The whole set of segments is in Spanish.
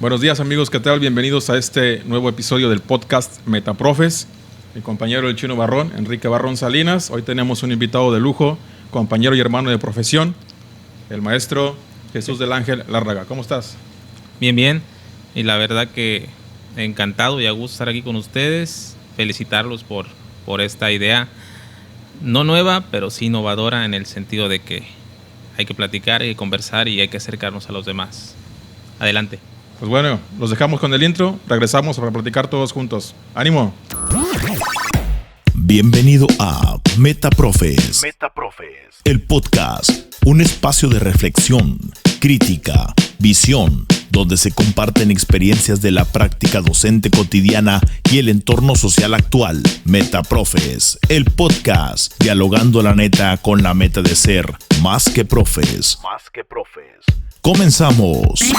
Buenos días amigos, ¿qué tal? Bienvenidos a este nuevo episodio del podcast Metaprofes. Mi compañero el Chino Barrón, Enrique Barrón Salinas. Hoy tenemos un invitado de lujo, compañero y hermano de profesión, el maestro Jesús del Ángel Lárraga. ¿Cómo estás? Bien, bien. Y la verdad que encantado y a gusto estar aquí con ustedes. Felicitarlos por esta idea, no nueva, pero sí innovadora en el sentido de que hay que platicar, hay que conversar y hay que acercarnos a los demás. Adelante. Pues bueno, los dejamos con el intro, regresamos para platicar todos juntos. ¡Ánimo! Bienvenido a Metaprofes, el podcast, un espacio de reflexión, crítica, visión, donde se comparten experiencias de la práctica docente cotidiana y el entorno social actual. Metaprofes, el podcast, dialogando la neta con la meta de ser más que profes. Comenzamos.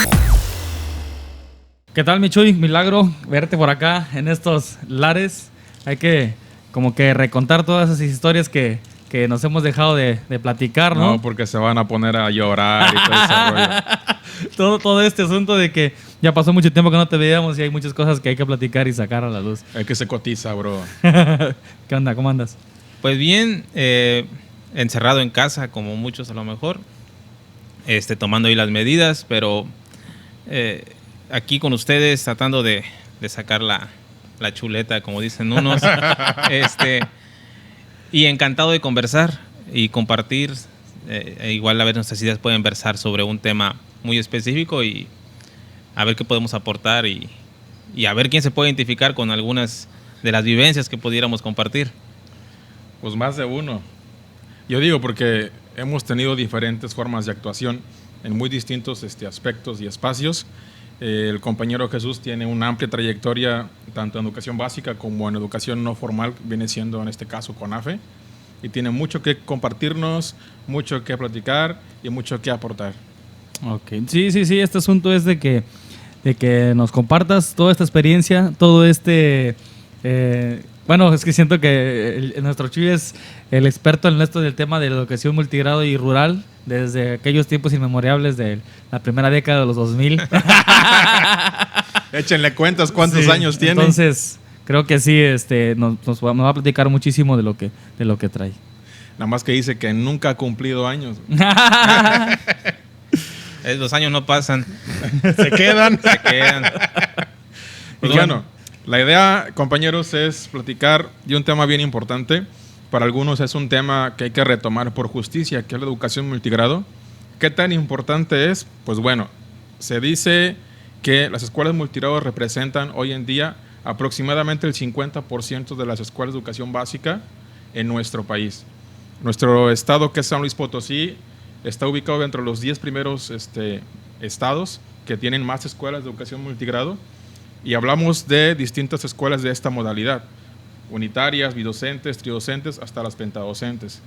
¿Qué tal, mi Chuy? Milagro verte por acá en estos lares. Hay que como que recontar todas esas historias que nos hemos dejado de platicar, ¿no? No, porque se van a poner a llorar y todo ese rollo. todo este asunto de que ya pasó mucho tiempo que no te veíamos y hay muchas cosas que hay que platicar y sacar a la luz. Es que se cotiza, bro. ¿Qué onda? ¿Cómo andas? Pues bien, encerrado en casa, como muchos a lo mejor, tomando ahí las medidas, pero aquí con ustedes tratando de sacar la chuleta, como dicen unos, y encantado de conversar y compartir. Igual a ver nuestras ideas pueden versar sobre un tema muy específico y a ver qué podemos aportar y a ver quién se puede identificar con algunas de las vivencias que pudiéramos compartir. Pues más de uno. Yo digo porque hemos tenido diferentes formas de actuación en muy distintos aspectos y espacios. El compañero Jesús tiene una amplia trayectoria tanto en educación básica como en educación no formal, viene siendo en este caso CONAFE, y tiene mucho que compartirnos, mucho que platicar y mucho que aportar. Ok, sí, este asunto es de que nos compartas toda esta experiencia, todo bueno, es que siento que nuestro Chuy es el experto en esto del tema de la educación multigrado y rural desde aquellos tiempos inmemorables de la primera década de los 2000. Échenle cuentas cuántos años tiene. Entonces, creo que sí, nos va a platicar muchísimo de lo que trae. Nada más que dice que nunca ha cumplido años. Los años no pasan. Se quedan. Pues ¿Y bueno, la idea, compañeros, es platicar de un tema bien importante. Para algunos es un tema que hay que retomar por justicia, que es la educación multigrado. ¿Qué tan importante es? Pues bueno, se dice que las escuelas multigrado representan hoy en día aproximadamente el 50% de las escuelas de educación básica en nuestro país. Nuestro estado, que es San Luis Potosí, está ubicado dentro de los 10 primeros estados que tienen más escuelas de educación multigrado. Y hablamos de distintas escuelas de esta modalidad, unitarias, bidocentes, tridocentes, hasta las pentadocentes.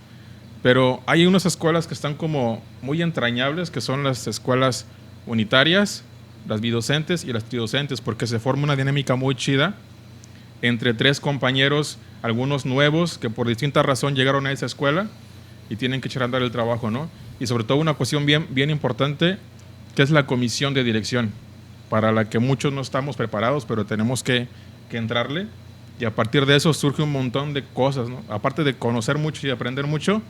Pero hay unas escuelas que están como muy entrañables, que son las escuelas unitarias, las bidocentes y las tridocentes, porque se forma una dinámica muy chida entre tres compañeros, algunos nuevos que por distinta razón llegaron a esa escuela y tienen que echar a andar el trabajo, ¿no? Y sobre todo una cuestión bien importante, que es la comisión de dirección, para la que muchos no estamos preparados, pero tenemos que entrarle. Y a partir de eso surge un montón de cosas, ¿no? Aparte de conocer mucho y aprender mucho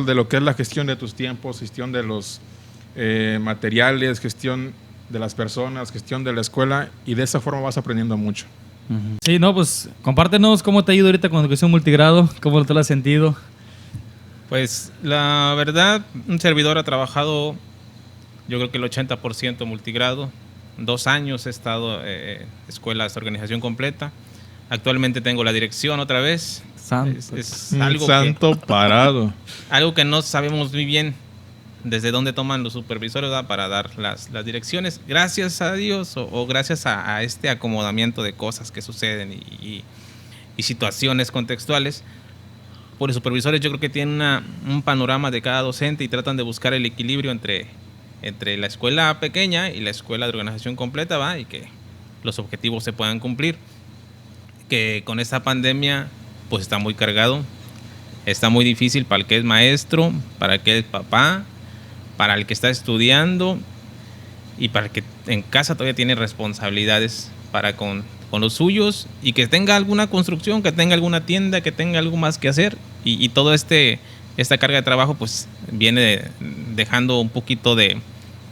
de lo que es la gestión de tus tiempos, gestión de los materiales, gestión de las personas, gestión de la escuela, y de esa forma vas aprendiendo mucho. Sí, no, pues compártenos cómo te ha ido ahorita con educación multigrado, cómo te lo has sentido. Pues la verdad, un servidor ha trabajado, yo creo que el 80% multigrado. 2 años he estado en escuelas de organización completa. Actualmente tengo la dirección otra vez. Es algo santo parado. Algo que no sabemos muy bien desde dónde toman los supervisores, ¿verdad?, para dar las direcciones. Gracias a Dios o gracias a este acomodamiento de cosas que suceden y situaciones contextuales. Por los supervisores yo creo que tienen un panorama de cada docente y tratan de buscar el equilibrio entre la escuela pequeña y la escuela de organización completa, ¿va?, y que los objetivos se puedan cumplir. Que con esta pandemia pues está muy cargado, está muy difícil para el que es maestro, para el que es papá, para el que está estudiando y para que en casa todavía tiene responsabilidades para con los suyos, y que tenga alguna construcción, que tenga alguna tienda, que tenga algo más que hacer, y todo esta carga de trabajo pues viene dejando un poquito de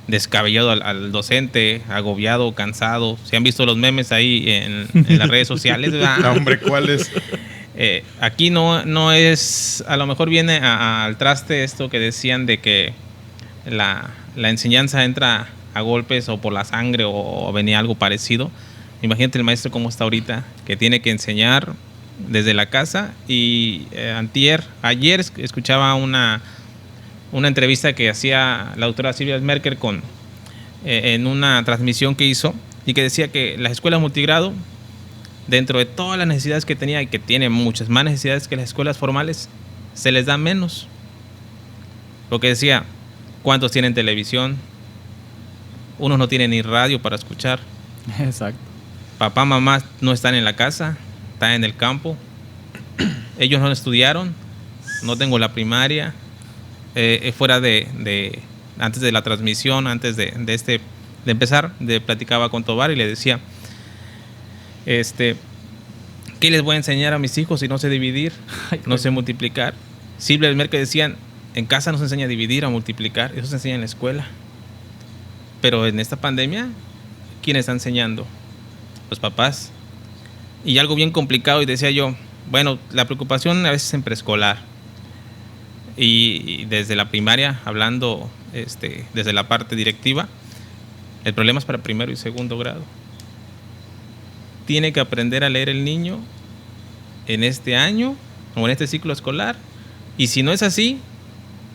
descabellado al docente, agobiado, cansado. Se han visto los memes ahí en las redes sociales, ¿verdad? No, hombre, ¿cuál es? Aquí no es, a lo mejor viene al traste esto que decían de que la enseñanza entra a golpes o por la sangre o venía algo parecido. Imagínate el maestro cómo está ahorita, que tiene que enseñar desde la casa. Y ayer escuchaba una entrevista que hacía la doctora Silvia Merker en una transmisión que hizo, y que decía que las escuelas multigrado, dentro de todas las necesidades que tenía, y que tiene muchas más necesidades que las escuelas formales, se les da menos. Lo que decía, ¿cuántos tienen televisión? Unos no tienen ni radio para escuchar. Exacto. Papá, mamá no están en la casa, están en el campo. Ellos no estudiaron, no tengo la primaria. Fuera antes de la transmisión, antes de empezar, platicaba con Tobar y le decía, ¿qué les voy a enseñar a mis hijos si no sé dividir, no sé multiplicar? Silvia y Merkel decían, en casa no se enseña a dividir, a multiplicar, eso se enseña en la escuela. Pero en esta pandemia, ¿quién está enseñando? Los papás. Y algo bien complicado, y decía yo, bueno, la preocupación a veces en preescolar, y desde la primaria, hablando desde la parte directiva, el problema es para primero y segundo grado. Tiene que aprender a leer el niño en este año o en este ciclo escolar, y si no es así,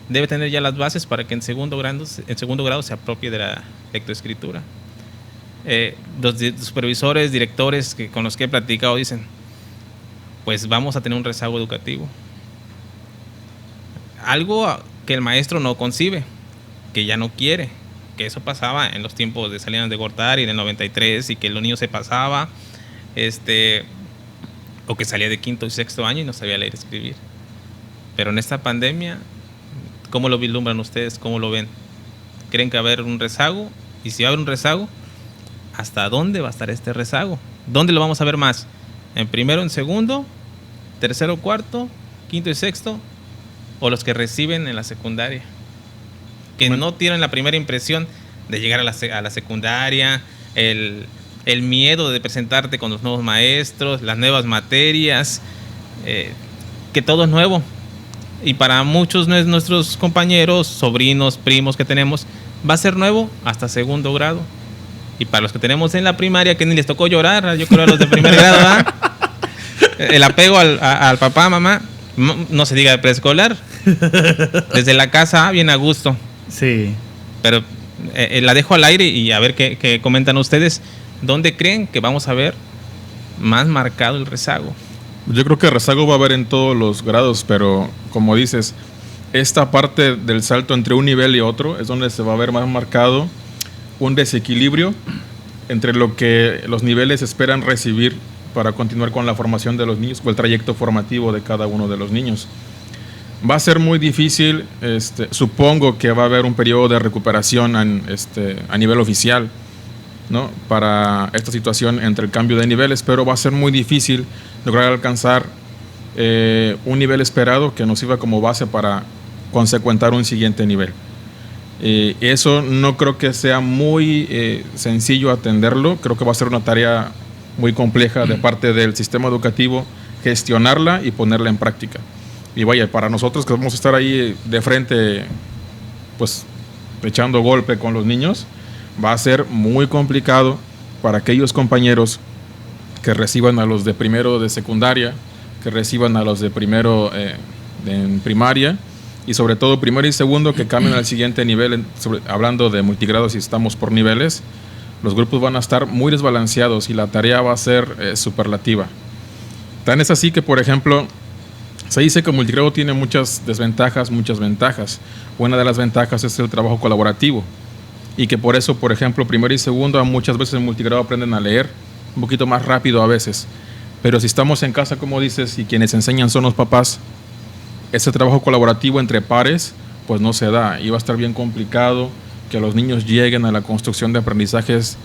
debe tener ya las bases para que en segundo grado se apropie de la lectoescritura. Los supervisores, directores con los que he platicado dicen, pues vamos a tener un rezago educativo. Algo que el maestro no concibe, que ya no quiere, que eso pasaba en los tiempos de Salinas de Gortari en el 93, y que los niños se pasaba, o que salía de quinto y sexto año y no sabía leer y escribir. Pero en esta pandemia, ¿cómo lo vislumbran ustedes? ¿Cómo lo ven? ¿Creen que va a haber un rezago? Y si va a haber un rezago, ¿hasta dónde va a estar este rezago? ¿Dónde lo vamos a ver más? ¿En primero, en segundo, tercero, cuarto, quinto y sexto? ¿O los que reciben en la secundaria? Que no tienen la primera impresión de llegar a la secundaria, el miedo de presentarte con los nuevos maestros, las nuevas materias, que todo es nuevo. Y para muchos de nuestros compañeros, sobrinos, primos que tenemos, va a ser nuevo hasta segundo grado. Y para los que tenemos en la primaria, que ni les tocó llorar, yo creo a los de primer grado, ¿verdad? El apego al papá, mamá, no se diga de preescolar. Desde la casa, bien a gusto. Sí. Pero la dejo al aire y a ver qué comentan ustedes. ¿Dónde creen que vamos a ver más marcado el rezago? Yo creo que el rezago va a haber en todos los grados, pero como dices, esta parte del salto entre un nivel y otro es donde se va a ver más marcado un desequilibrio entre lo que los niveles esperan recibir para continuar con la formación de los niños o el trayecto formativo de cada uno de los niños. Va a ser muy difícil, supongo que va a haber un periodo de recuperación a nivel oficial, ¿no?, para esta situación entre el cambio de niveles, pero va a ser muy difícil lograr alcanzar un nivel esperado que nos sirva como base para consecuentar un siguiente nivel. Eso no creo que sea muy sencillo atenderlo, creo que va a ser una tarea muy compleja de parte del sistema educativo gestionarla y ponerla en práctica. Y vaya, para nosotros que vamos a estar ahí de frente, pues echando golpe con los niños, va a ser muy complicado para aquellos compañeros que reciban a los de primero de secundaria, que reciban a los de primero en primaria, y sobre todo primero y segundo que cambien al siguiente nivel. Hablando de multigrado, si estamos por niveles, los grupos van a estar muy desbalanceados y la tarea va a ser superlativa. Tan es así que, por ejemplo, se dice que multigrado tiene muchas desventajas, muchas ventajas. Una de las ventajas es el trabajo colaborativo, y que por eso, por ejemplo, primero y segundo muchas veces en multigrado aprenden a leer un poquito más rápido a veces. Pero si estamos en casa, como dices, y quienes enseñan son los papás, ese trabajo colaborativo entre pares pues no se da, y va a estar bien complicado que los niños lleguen a la construcción de aprendizajes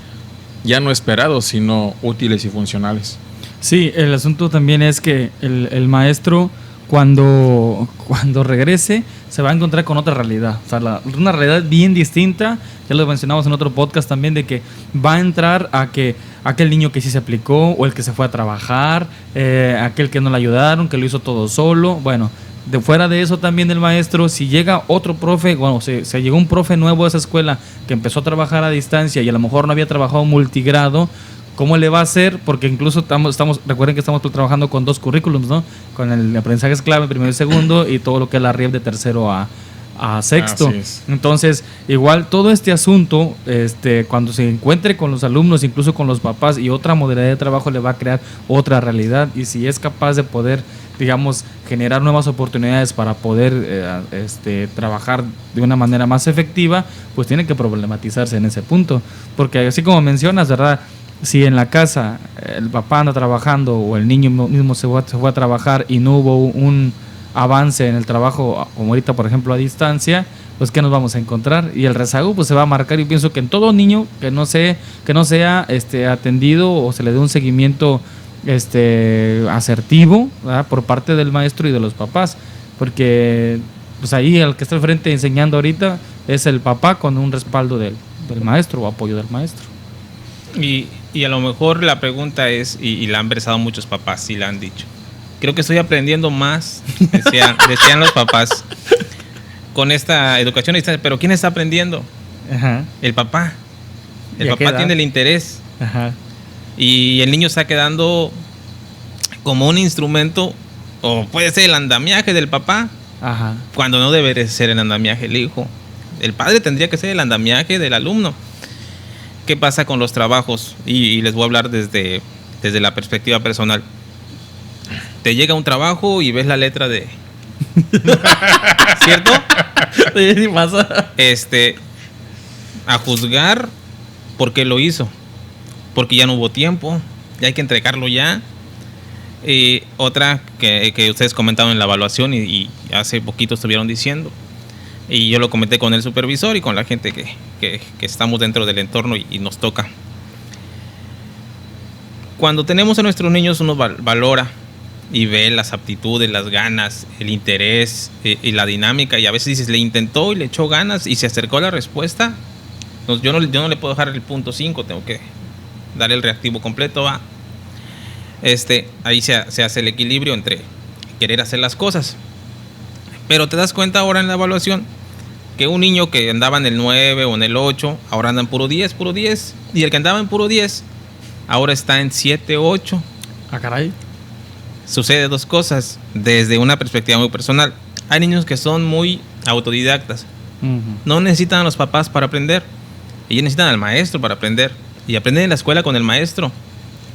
ya no esperados, sino útiles y funcionales. Sí, el asunto también es que el maestro cuando regrese se va a encontrar con otra realidad, o sea, una realidad bien distinta. Ya lo mencionamos en otro podcast también, de que va a entrar a que aquel niño que sí se aplicó, o el que se fue a trabajar, aquel que no le ayudaron, que lo hizo todo solo. Bueno, de fuera de eso también el maestro, si llega otro profe, bueno, se llegó un profe nuevo a esa escuela que empezó a trabajar a distancia y a lo mejor no había trabajado multigrado, ¿cómo le va a hacer? Porque incluso recuerden que estamos trabajando con 2 currículums, ¿no? Con el aprendizaje clave, primero y segundo, y todo lo que es la RIEP de tercero a sexto. Entonces, igual todo este asunto, cuando se encuentre con los alumnos, incluso con los papás, y otra modalidad de trabajo, le va a crear otra realidad. Y si es capaz de poder, digamos, generar nuevas oportunidades para poder trabajar de una manera más efectiva, pues tiene que problematizarse en ese punto. Porque así como mencionas, ¿verdad? Si en la casa el papá anda trabajando o el niño mismo se fue a trabajar y no hubo un avance en el trabajo, como ahorita por ejemplo a distancia, pues ¿qué nos vamos a encontrar? Y el rezago pues se va a marcar. Y pienso que en todo niño que no sea atendido o se le dé un seguimiento asertivo, ¿verdad?, por parte del maestro y de los papás, porque pues ahí el que está al frente enseñando ahorita es el papá con un respaldo del maestro o apoyo del maestro. Y a lo mejor la pregunta es, y la han versado muchos papás, y la han dicho, creo que estoy aprendiendo más, decían los papás, con esta educación a distancia, pero ¿quién está aprendiendo? Ajá. El papá. El papá tiene el interés. Ajá. Y el niño está quedando como un instrumento, o puede ser el andamiaje del papá. Ajá. Cuando no debe ser el andamiaje el hijo. El padre tendría que ser el andamiaje del alumno. ¿Qué pasa con los trabajos? Y les voy a hablar desde la perspectiva personal. Te llega un trabajo y ves la letra de... ¿Cierto? Sí, pasa. A juzgar por qué lo hizo. Porque ya no hubo tiempo. Ya hay que entregarlo ya. Otra que ustedes comentaron en la evaluación y hace poquito estuvieron diciendo. Y yo lo comenté con el supervisor y con la gente que estamos dentro del entorno y nos toca. Cuando tenemos a nuestros niños, uno valora y ve las aptitudes, las ganas, el interés y la dinámica. Y a veces dices, le intentó y le echó ganas y se acercó a la respuesta. Entonces, yo no le puedo dejar el punto 5, tengo que darle el reactivo completo. Ahí se hace el equilibrio entre querer hacer las cosas. Pero te das cuenta ahora en la evaluación que un niño que andaba en el 9 o en el 8, ahora anda en puro 10. Y el que andaba en puro 10, ahora está en 7, 8. Ah, caray. Sucede 2 cosas desde una perspectiva muy personal. Hay niños que son muy autodidactas. Uh-huh. No necesitan a los papás para aprender. Ellos necesitan al maestro para aprender. Y aprenden en la escuela con el maestro.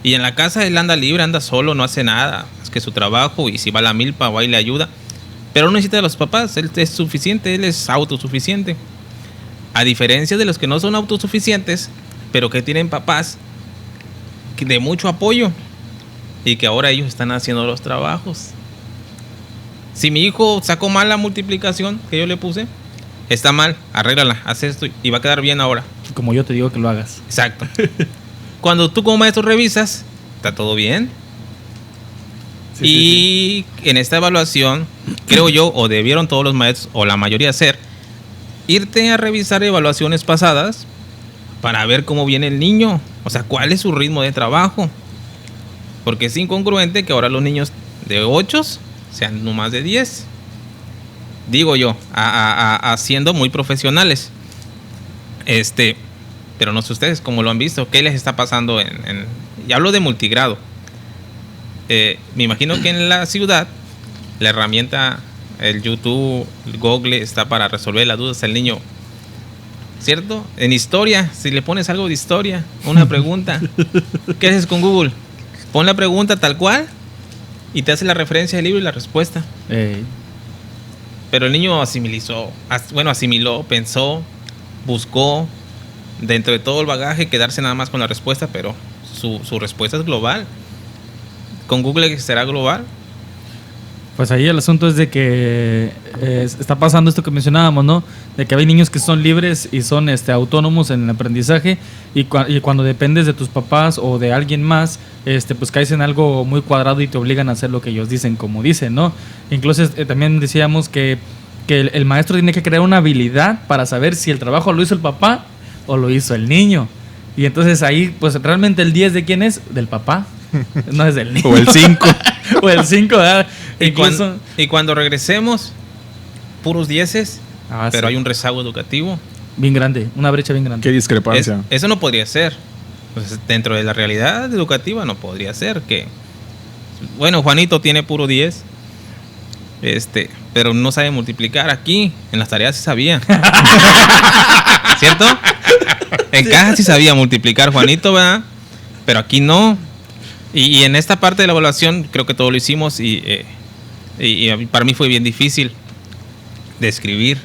Y en la casa él anda libre, anda solo, no hace nada. Es que su trabajo, y si va a la milpa o ahí le ayuda. Pero no necesita de los papás, él es suficiente, él es autosuficiente. A diferencia de los que no son autosuficientes, pero que tienen papás de mucho apoyo y que ahora ellos están haciendo los trabajos. Si mi hijo sacó mal la multiplicación que yo le puse, está mal, arréglala, haz esto y va a quedar bien ahora. Como yo te digo que lo hagas. Exacto. Cuando tú como maestro revisas, está todo bien. Sí. En esta evaluación, creo yo, o debieron todos los maestros, o la mayoría hacer, irte a revisar evaluaciones pasadas para ver cómo viene el niño. O sea, cuál es su ritmo de trabajo. Porque es incongruente que ahora los niños de 8 sean no más de 10. Digo yo, siendo muy profesionales. Pero no sé ustedes cómo lo han visto. ¿Qué les está pasando y hablo de multigrado? Me imagino que en la ciudad la herramienta, el YouTube, el Google está para resolver las dudas del niño, ¿cierto? En historia, si le pones algo de historia, una pregunta, ¿qué haces con Google? Pon la pregunta tal cual y te hace la referencia del libro y la respuesta. Pero el niño asimiló, pensó, buscó dentro de todo el bagaje, quedarse nada más con la respuesta, pero su respuesta es global. ¿Con Google será global? Pues ahí el asunto es de que está pasando esto que mencionábamos, ¿no? De que hay niños que son libres y son autónomos en el aprendizaje y cuando dependes de tus papás o de alguien más, pues caes en algo muy cuadrado y te obligan a hacer lo que ellos dicen, como dicen, ¿no? Incluso también decíamos que el maestro tiene que crear una habilidad para saber si el trabajo lo hizo el papá o lo hizo el niño. Y entonces ahí, pues realmente el 10 ¿de quién es? Del papá. No es del niño. O el 5. O el 5, ¿verdad? Y cuando regresemos, puros 10, pero sí. hay un rezago educativo. Bien grande, una brecha bien grande. Qué discrepancia. Eso no podría ser. Pues dentro de la realidad educativa no podría ser que... Bueno, Juanito tiene puro 10, pero no sabe multiplicar. Aquí, en las tareas sí sabía. ¿Cierto? En casa sí sabía multiplicar Juanito, ¿verdad? Pero aquí no. Y en esta parte de la evaluación creo que todo lo hicimos y para mí fue bien difícil describir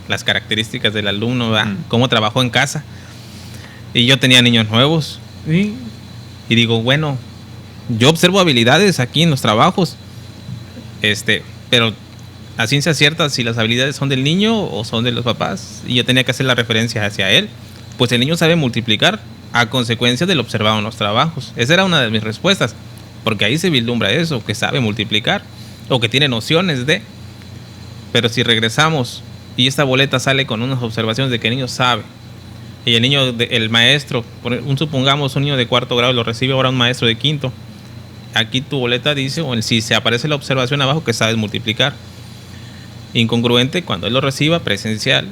las características del alumno, ¿verdad? Cómo trabajó en casa. Y yo tenía niños nuevos. ¿Sí? Y digo, bueno, yo observo habilidades aquí en los trabajos, pero a ciencia cierta si las habilidades son del niño o son de los papás. Y yo tenía que hacer la referencia hacia él. Pues el niño sabe multiplicar a consecuencia del observado en los trabajos. Esa era una de mis respuestas, porque ahí se vislumbra eso, que sabe multiplicar o que tiene nociones de. Pero si regresamos y esta boleta sale con unas observaciones de que el niño sabe y el niño, el maestro, supongamos un niño de 4º grado lo recibe ahora un maestro de 5º, aquí tu boleta dice, o si se aparece la observación abajo, que sabes multiplicar. Incongruente cuando él lo reciba presencial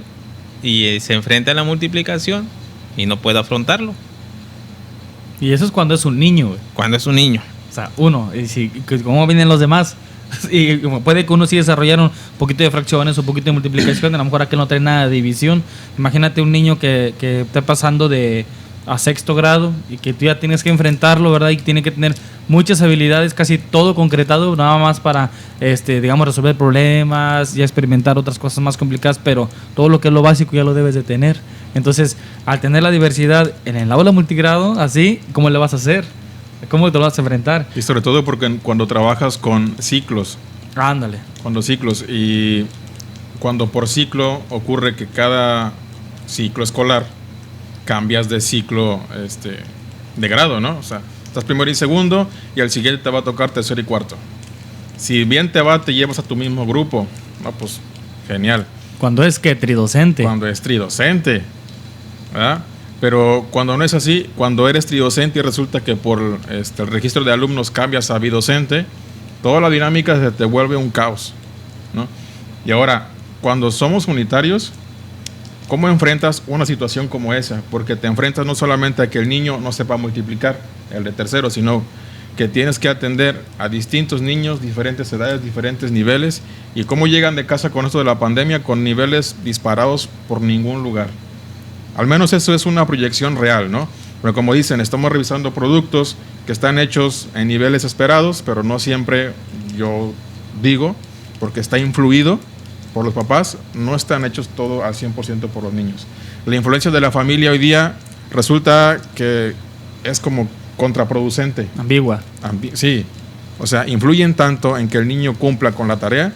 y se enfrenta a la multiplicación y no puede afrontarlo. Y eso es cuando es un niño, güey. Cuando es un niño. O sea, uno, y ¿cómo vienen los demás? Y puede que uno sí desarrollara un poquito de fracciones, un poquito de multiplicación, a lo mejor aquel no trae nada de división. Imagínate un niño que está pasando a 6º grado y que tú ya tienes que enfrentarlo, ¿verdad? Y tiene que tener muchas habilidades, casi todo concretado, nada más para, digamos, resolver problemas, ya experimentar otras cosas más complicadas, pero todo lo que es lo básico ya lo debes de tener. Entonces, al tener la diversidad en el aula multigrado, así, ¿cómo le vas a hacer? ¿Cómo te lo vas a enfrentar? Y sobre todo porque cuando trabajas con ciclos. Ándale. Cuando ciclos y cuando por ciclo ocurre que cada ciclo escolar cambias de ciclo de grado, ¿no? O sea, estás primero y segundo y al siguiente te va a tocar 3º y 4º. Si bien te llevas a tu mismo grupo, no, pues genial. Cuando es que tridocente. Cuando es tridocente, ¿verdad? Pero cuando no es así, cuando eres tridocente y resulta que por el registro de alumnos cambias a bidocente, toda la dinámica se te vuelve un caos, ¿no? Y ahora, cuando somos unitarios, ¿cómo enfrentas una situación como esa? Porque te enfrentas no solamente a que el niño no sepa multiplicar, el de tercero, sino que tienes que atender a distintos niños, diferentes edades, diferentes niveles, y cómo llegan de casa con esto de la pandemia con niveles disparados por ningún lugar. Al menos eso es una proyección real, ¿no? Pero como dicen, estamos revisando productos que están hechos en niveles esperados, pero no siempre, yo digo, porque está influido por los papás, no están hechos todo al 100% por los niños. La influencia de la familia hoy día resulta que es como contraproducente. Ambigua. Sí, o sea, influyen tanto en que el niño cumpla con la tarea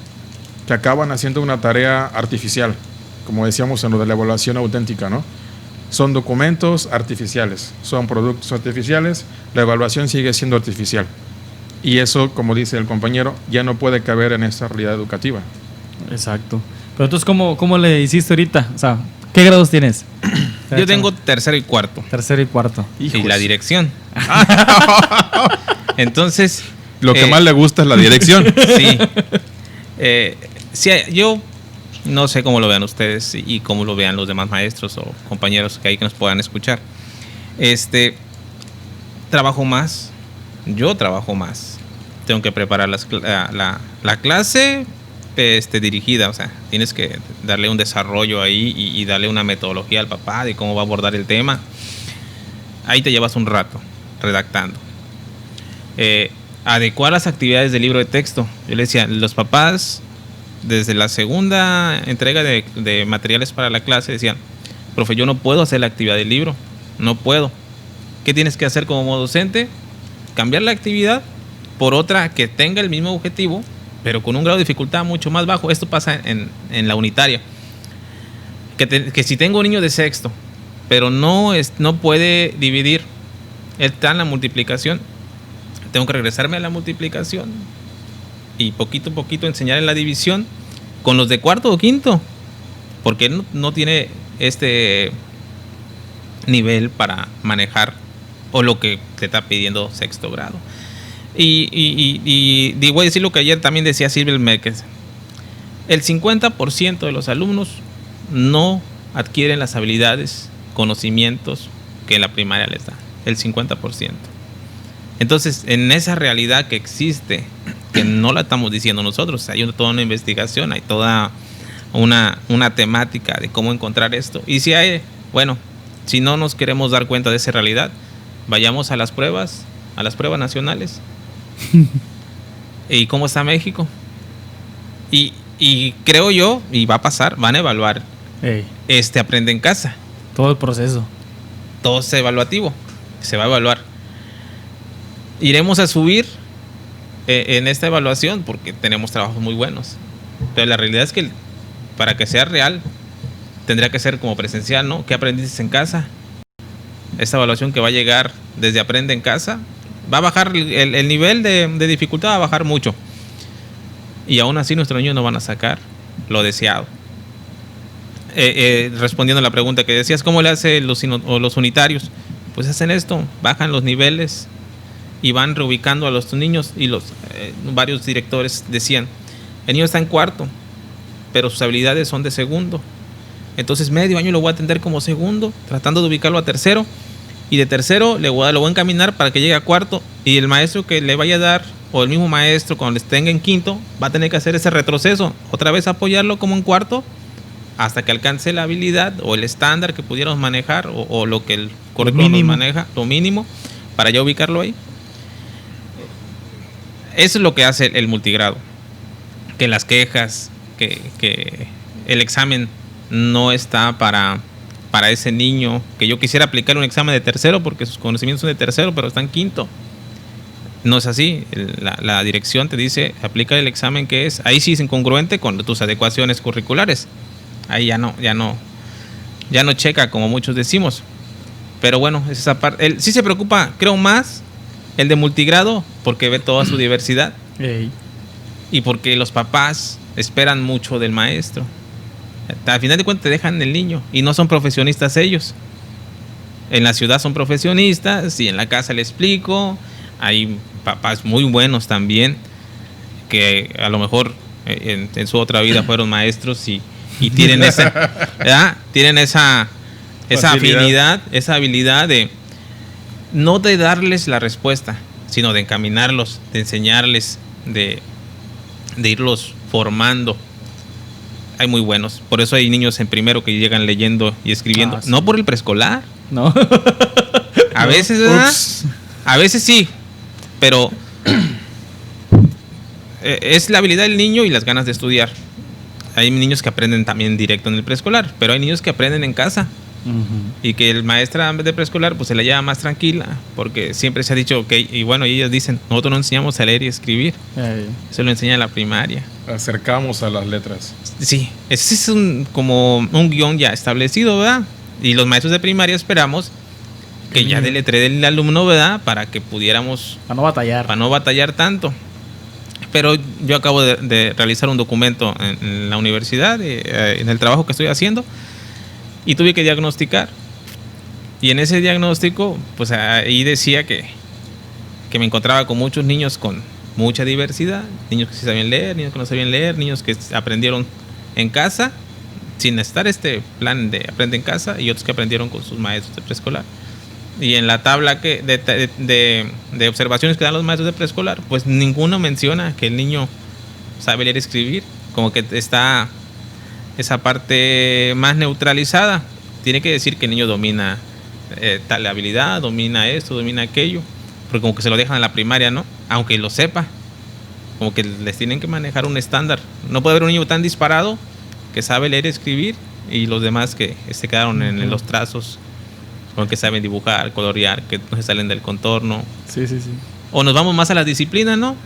que acaban haciendo una tarea artificial, como decíamos en lo de la evaluación auténtica, ¿no? Son documentos artificiales, son productos artificiales, la evaluación sigue siendo artificial. Y eso, como dice el compañero, ya no puede caber en esta realidad educativa. Exacto. Pero entonces, ¿cómo le hiciste ahorita? O sea, ¿qué grados tienes? Yo tengo 3º y 4º. 3º y 4º. Y la dirección. Entonces... Lo que más le gusta es la dirección. Sí. Sí, yo no sé cómo lo vean ustedes y cómo lo vean los demás maestros o compañeros que hay que nos puedan escuchar. Trabajo más. Yo trabajo más. Tengo que preparar la clase dirigida. O sea, tienes que darle un desarrollo ahí y darle una metodología al papá de cómo va a abordar el tema. Ahí te llevas un rato redactando. Adecuar las actividades del libro de texto. Yo le decía, los papás, desde la segunda entrega de materiales para la clase, decían, profe, yo no puedo hacer la actividad del libro. No puedo. ¿Qué tienes que hacer como docente? Cambiar la actividad por otra que tenga el mismo objetivo, pero con un grado de dificultad mucho más bajo. Esto pasa en la unitaria. Que si tengo un niño de sexto, pero no puede dividir, él está en la multiplicación, tengo que regresarme a la multiplicación y poquito a poquito enseñarle la división con los de cuarto o quinto, porque él no tiene este nivel para manejar o lo que te está pidiendo sexto grado. Y voy a decir lo que ayer también decía Silvia Márquez. El 50% de los alumnos no adquieren las habilidades, conocimientos que en la primaria les dan. El 50%. Entonces, en esa realidad que existe, que no la estamos diciendo nosotros, hay toda una investigación, hay toda una temática de cómo encontrar esto. Y si hay, bueno, si no nos queremos dar cuenta de esa realidad, vayamos a las pruebas nacionales. ¿Y cómo está México? Y creo yo, y va a pasar, van a evaluar Aprende en Casa. Todo el proceso. Todo es evaluativo, se va a evaluar. Iremos a subir en esta evaluación porque tenemos trabajos muy buenos. Pero la realidad es que para que sea real, tendría que ser como presencial, ¿no? ¿Qué aprendiste en casa? Esta evaluación que va a llegar desde Aprende en Casa, va a bajar el nivel de dificultad, va a bajar mucho. Y aún así nuestros niños no van a sacar lo deseado. Respondiendo a la pregunta que decías, ¿cómo le hacen los unitarios? Pues hacen esto, bajan los niveles y van reubicando a los niños. Y varios directores decían, el niño está en cuarto, pero sus habilidades son de segundo. Entonces medio año lo voy a atender como segundo, tratando de ubicarlo a tercero. Y de tercero lo voy a encaminar para que llegue a cuarto. Y el maestro que le vaya a dar, o el mismo maestro cuando les tenga en quinto, va a tener que hacer ese retroceso. Otra vez apoyarlo como en cuarto, hasta que alcance la habilidad o el estándar que pudiéramos manejar, o lo que el currículum nos maneja, lo mínimo, para ya ubicarlo ahí. Eso es lo que hace el multigrado. Que las quejas, que el examen no está para ese niño, que yo quisiera aplicarle un examen de tercero porque sus conocimientos son de tercero, pero está en quinto. No es así. La dirección te dice, aplica el examen que es. Ahí sí es incongruente con tus adecuaciones curriculares. Ahí ya no checa, como muchos decimos. Pero bueno, es esa parte. Él sí se preocupa, creo, más el de multigrado, porque ve toda su diversidad. Y porque los papás esperan mucho del maestro. Al final de cuentas te dejan el niño y no son profesionistas ellos. En la ciudad son profesionistas y en la casa le explico. Hay papás muy buenos también que a lo mejor en su otra vida fueron maestros y tienen esa afinidad, esa habilidad de no de darles la respuesta, sino de encaminarlos, de enseñarles, de irlos formando. Hay muy buenos. Por eso hay niños en primero que llegan leyendo y escribiendo. Sí. No por el preescolar. No. A veces, ¿verdad? A veces sí. Pero es la habilidad del niño y las ganas de estudiar. Hay niños que aprenden también directo en el preescolar, pero hay niños que aprenden en casa. Y que el maestra de preescolar pues se la lleva más tranquila, porque siempre se ha dicho y bueno, y ellos dicen, nosotros no enseñamos a leer y escribir, eso lo enseña en la primaria. Acercamos a las letras. Sí, ese es como un guión ya establecido, ¿verdad? Y los maestros de primaria esperamos que ya deletree del alumno, ¿verdad? Para que pudiéramos... Para no batallar tanto. Pero yo acabo de realizar un documento en la universidad, en el trabajo que estoy haciendo, y tuve que diagnosticar. Y en ese diagnóstico, pues ahí decía que me encontraba con muchos niños con mucha diversidad. Niños que sí sabían leer, niños que no sabían leer, niños que aprendieron en casa, sin estar este plan de aprende en casa, y otros que aprendieron con sus maestros de preescolar. Y en la tabla de observaciones que dan los maestros de preescolar, pues ninguno menciona que el niño sabe leer y escribir. Como que está esa parte más neutralizada. Tiene que decir que el niño domina tal habilidad, domina esto, domina aquello, porque como que se lo dejan en la primaria, ¿no? Aunque lo sepa, como que les tienen que manejar un estándar. No puede haber un niño tan disparado que sabe leer y escribir y los demás que se quedaron en los trazos, que saben dibujar, colorear, que no se salen del contorno. Sí. O nos vamos más a la disciplina, ¿no?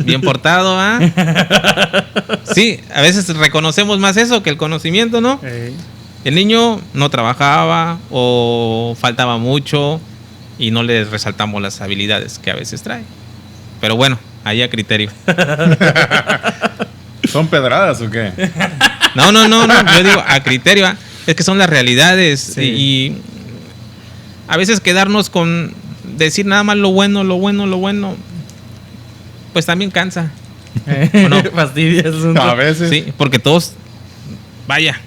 Bien portado, ¿ah? Sí, a veces reconocemos más eso que el conocimiento, ¿no? El niño no trabajaba o faltaba mucho y no le resaltamos las habilidades que a veces trae. Pero bueno, ahí a criterio. ¿Son pedradas o qué? No, yo digo a criterio, ¿ah? Es que son las realidades. Sí. Y a veces quedarnos con decir nada más lo bueno, pues también cansa. ¿O no? Fastidia el asunto. A veces. Sí, porque todos, vaya,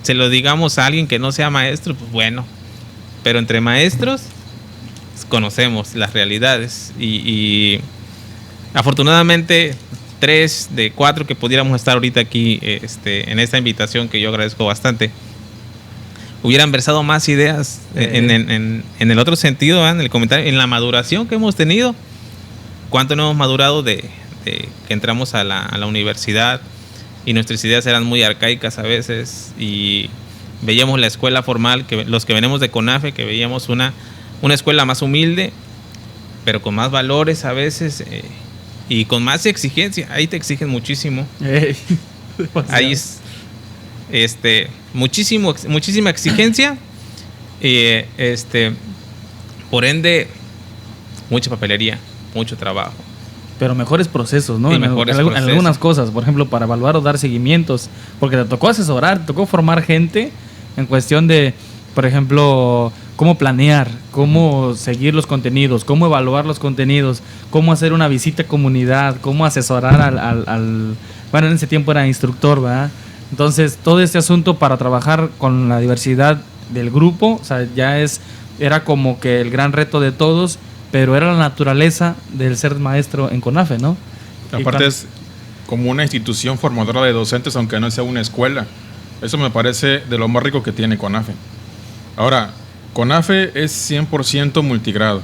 se lo digamos a alguien que no sea maestro, pues bueno. Pero entre maestros conocemos las realidades. Y afortunadamente 3 de 4 que pudiéramos estar ahorita aquí en esta invitación, que yo agradezco bastante, hubieran versado más ideas en el otro sentido, en el comentario, en la maduración que hemos tenido. ¿Cuánto no hemos madurado de que entramos a la universidad y nuestras ideas eran muy arcaicas a veces y veíamos la escuela formal, que los que venimos de CONAFE, que veíamos una escuela más humilde, pero con más valores a veces y con más exigencia? Ahí te exigen muchísimo. Ahí es muchísima exigencia, por ende mucha papelería, mucho trabajo, pero mejores procesos, ¿no? En algunas cosas, por ejemplo, para evaluar o dar seguimientos, porque te tocó asesorar, te tocó formar gente en cuestión de, por ejemplo, cómo planear, cómo seguir los contenidos, cómo evaluar los contenidos, cómo hacer una visita a comunidad, cómo asesorar al bueno, en ese tiempo era instructor, ¿verdad? Entonces, todo este asunto para trabajar con la diversidad del grupo, o sea, era como que el gran reto de todos, pero era la naturaleza del ser maestro en CONAFE, ¿no? Aparte es como una institución formadora de docentes, aunque no sea una escuela. Eso me parece de lo más rico que tiene CONAFE. Ahora, CONAFE es 100% multigrado.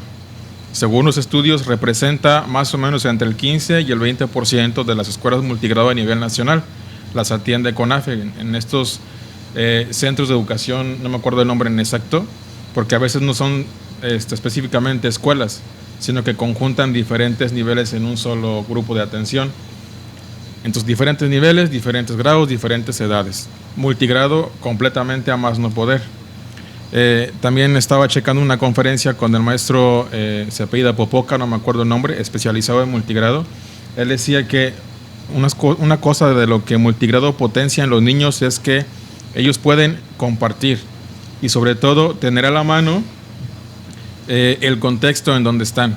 Según los estudios, representa más o menos entre el 15 y el 20% de las escuelas multigrado a nivel nacional. Las atiende CONAFE en estos centros de educación, no me acuerdo el nombre en exacto, porque a veces no son específicamente escuelas, sino que conjuntan diferentes niveles en un solo grupo de atención. Entonces, diferentes niveles, diferentes grados, diferentes edades. Multigrado completamente a más no poder. También estaba checando una conferencia con el maestro, se apellida Popoca, no me acuerdo el nombre, especializado en multigrado. Él decía que una cosa de lo que multigrado potencia en los niños es que ellos pueden compartir y sobre todo tener a la mano el contexto en donde están,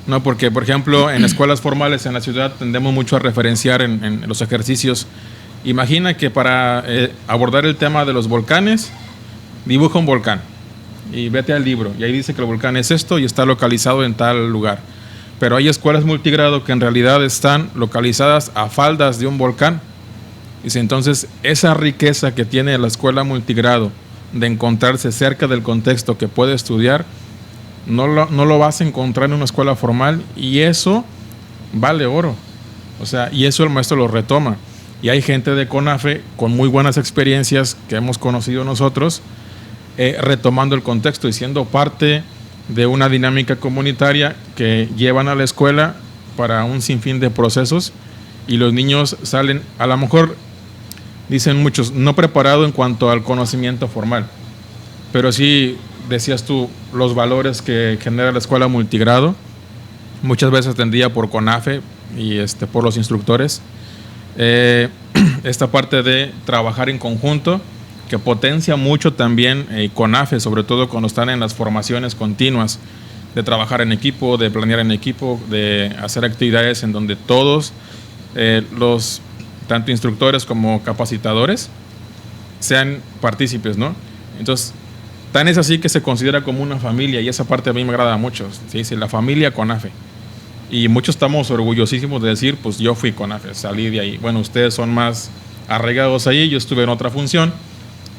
¿no? Porque, por ejemplo, en escuelas formales en la ciudad tendemos mucho a referenciar en los ejercicios. Imagina que para abordar el tema de los volcanes, dibuja un volcán y vete al libro y ahí dice que el volcán es esto y está localizado en tal lugar. Pero hay escuelas multigrado que en realidad están localizadas a faldas de un volcán. Dice, entonces, esa riqueza que tiene la escuela multigrado de encontrarse cerca del contexto que puede estudiar, no lo vas a encontrar en una escuela formal, y eso vale oro. O sea, y eso el maestro lo retoma. Y hay gente de CONAFE con muy buenas experiencias que hemos conocido nosotros, retomando el contexto y siendo parte de una dinámica comunitaria que llevan a la escuela para un sinfín de procesos, y los niños salen, a lo mejor, dicen muchos, no preparado en cuanto al conocimiento formal, pero sí, decías tú, los valores que genera la escuela multigrado, muchas veces atendida por CONAFE y por los instructores, esta parte de trabajar en conjunto, que potencia mucho también CONAFE, sobre todo cuando están en las formaciones continuas, de trabajar en equipo, de planear en equipo, de hacer actividades en donde todos los, tanto instructores como capacitadores, sean partícipes, ¿no? Entonces, tan es así que se considera como una familia, y esa parte a mí me agrada mucho, ¿sí? La familia CONAFE. Y muchos estamos orgullosísimos de decir, pues yo fui CONAFE, salí de ahí. Bueno, ustedes son más arraigados ahí, yo estuve en otra función,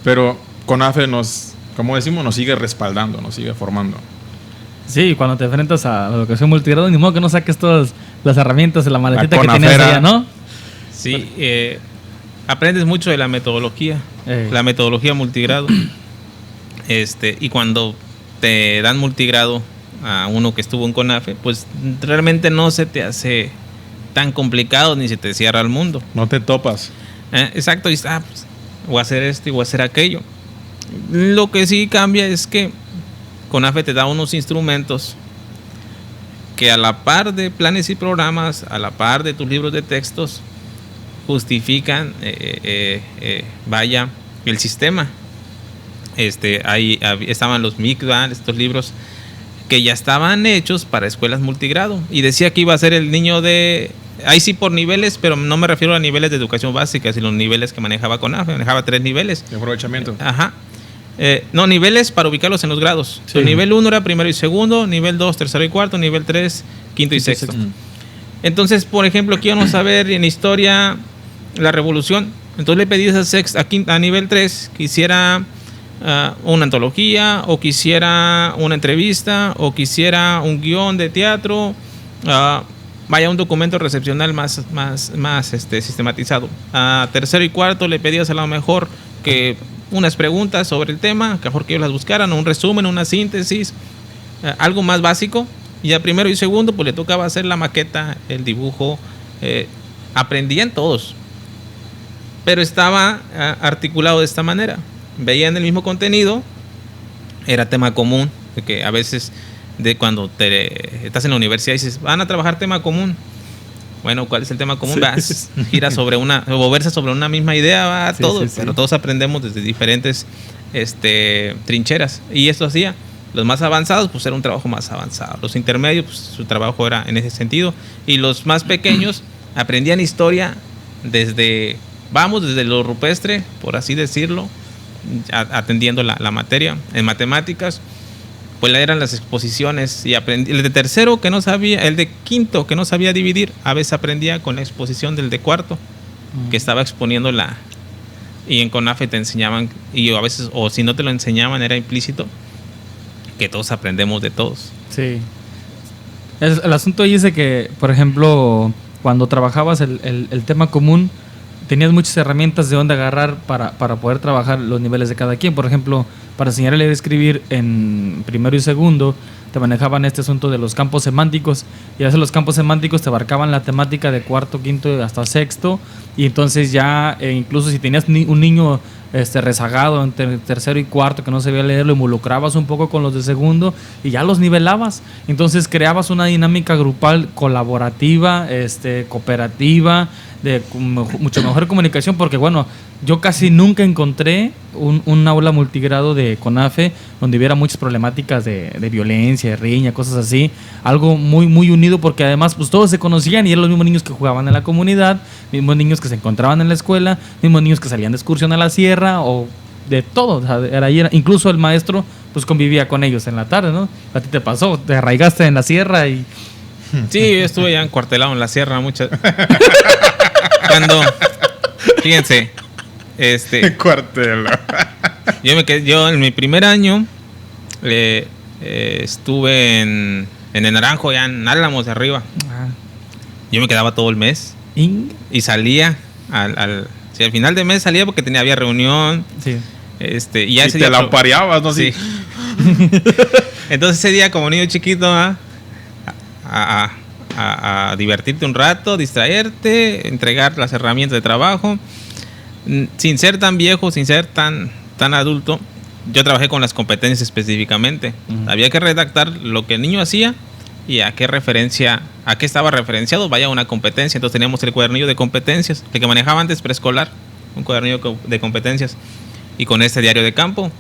pero CONAFE nos, como decimos, nos sigue respaldando, nos sigue formando. Sí, cuando te enfrentas a la educación multigrado, ni modo que no saques todas las herramientas de la maletita que tienes allá, ¿no? Sí, aprendes mucho de la metodología multigrado. Y cuando te dan multigrado, a uno que estuvo en CONAFE, pues realmente no se te hace tan complicado ni se te cierra el mundo. No te topas. Exacto, y pues, voy a hacer esto y voy a hacer aquello. Lo que sí cambia es que CONAFE te da unos instrumentos que a la par de planes y programas, a la par de tus libros de textos, justifican el sistema. Ahí estaban los MIC, estos libros que ya estaban hechos para escuelas multigrado, y decía que iba a ser el niño de, ahí sí por niveles, pero no me refiero a niveles de educación básica, sino los niveles que manejaba CONAFE. Manejaba 3 niveles de aprovechamiento. Ajá. No, niveles para ubicarlos en los grados. Sí. Nivel 1 era primero y segundo, nivel 2 tercero y cuarto, nivel 3 quinto y sexto. Entonces, por ejemplo, aquí vamos a ver en historia la revolución. Entonces le pedí a nivel 3 que hiciera una antología, o quisiera una entrevista, o quisiera un guión de teatro, un documento recepcional más sistematizado. A tercero y cuarto le pedías a lo mejor que unas preguntas sobre el tema, que mejor que ellos las buscaran, un resumen, una síntesis, algo más básico. Y a primero y segundo pues le tocaba hacer la maqueta, el dibujo. Aprendían todos, pero estaba articulado de esta manera. Veían el mismo contenido, era tema común, que a veces cuando estás en la universidad dices, van a trabajar tema común. Bueno, ¿cuál es el tema común? Sí. Gira sobre o versa sobre una misma idea, todos, pero todos aprendemos desde diferentes trincheras. Y esto hacía. Los más avanzados, pues era un trabajo más avanzado. Los intermedios, pues su trabajo era en ese sentido. Y los más pequeños aprendían historia desde lo rupestre, por así decirlo, atendiendo la materia. En matemáticas, pues eran las exposiciones, y aprendí. El de tercero que no sabía, el de quinto que no sabía dividir, a veces aprendía con la exposición del de cuarto, que estaba exponiendo y en CONAFE te enseñaban, y a veces, o si no te lo enseñaban, era implícito que todos aprendemos de todos. Sí. El asunto ahí es de que, por ejemplo, cuando trabajabas el tema común, tenías muchas herramientas de dónde agarrar para poder trabajar los niveles de cada quien. Por ejemplo, para enseñar a leer y escribir en primero y segundo, te manejaban este asunto de los campos semánticos, y a veces los campos semánticos te abarcaban la temática de cuarto, quinto hasta sexto, y entonces ya incluso si tenías un niño rezagado entre tercero y cuarto que no sabía leer, lo involucrabas un poco con los de segundo y ya los nivelabas. Entonces creabas una dinámica grupal colaborativa, cooperativa, de mucho mejor comunicación, porque bueno, yo casi nunca encontré un aula multigrado de CONAFE donde hubiera muchas problemáticas de violencia, de riña, cosas así. Algo muy, muy unido, porque además pues todos se conocían y eran los mismos niños que jugaban en la comunidad, mismos niños que se encontraban en la escuela, mismos niños que salían de excursión a la sierra, o de todo. O sea, incluso el maestro pues convivía con ellos en la tarde, ¿no? A ti te pasó, te arraigaste en la sierra y... Sí, yo estuve ya encuartelado en la sierra muchas... Cuando, fíjense, cuartelo. Yo en mi primer año estuve en el Naranjo, ya en Álamos de arriba. Yo me quedaba todo el mes y salía al final de mes salía porque había reunión. Sí. Y ya ese te día la pareabas, ¿no? Sí. Entonces ese día, como niño chiquito, a divertirte un rato, distraerte, entregar las herramientas de trabajo, sin ser tan viejo, sin ser tan adulto. Yo trabajé con las competencias específicamente. Había que redactar lo que el niño hacía y a qué estaba referenciado, vaya una competencia. Entonces teníamos el cuadernillo de competencias, el que manejaba antes preescolar, un cuadernillo de competencias, y con este diario de campo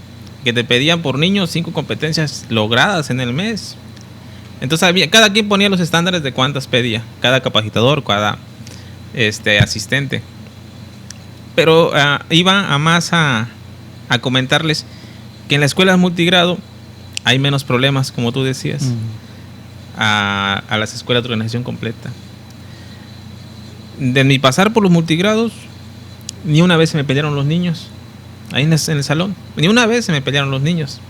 que te pedían por niño 5 competencias logradas en el mes. Entonces cada quien ponía los estándares de cuántas pedía, cada capacitador, cada asistente. Pero iba a comentarles que en la escuela multigrado hay menos problemas, como tú decías, a las escuelas de organización completa. De mi pasar por los multigrados, ni una vez se me pelearon los niños, ahí en el salón, ni una vez se me pelearon los niños.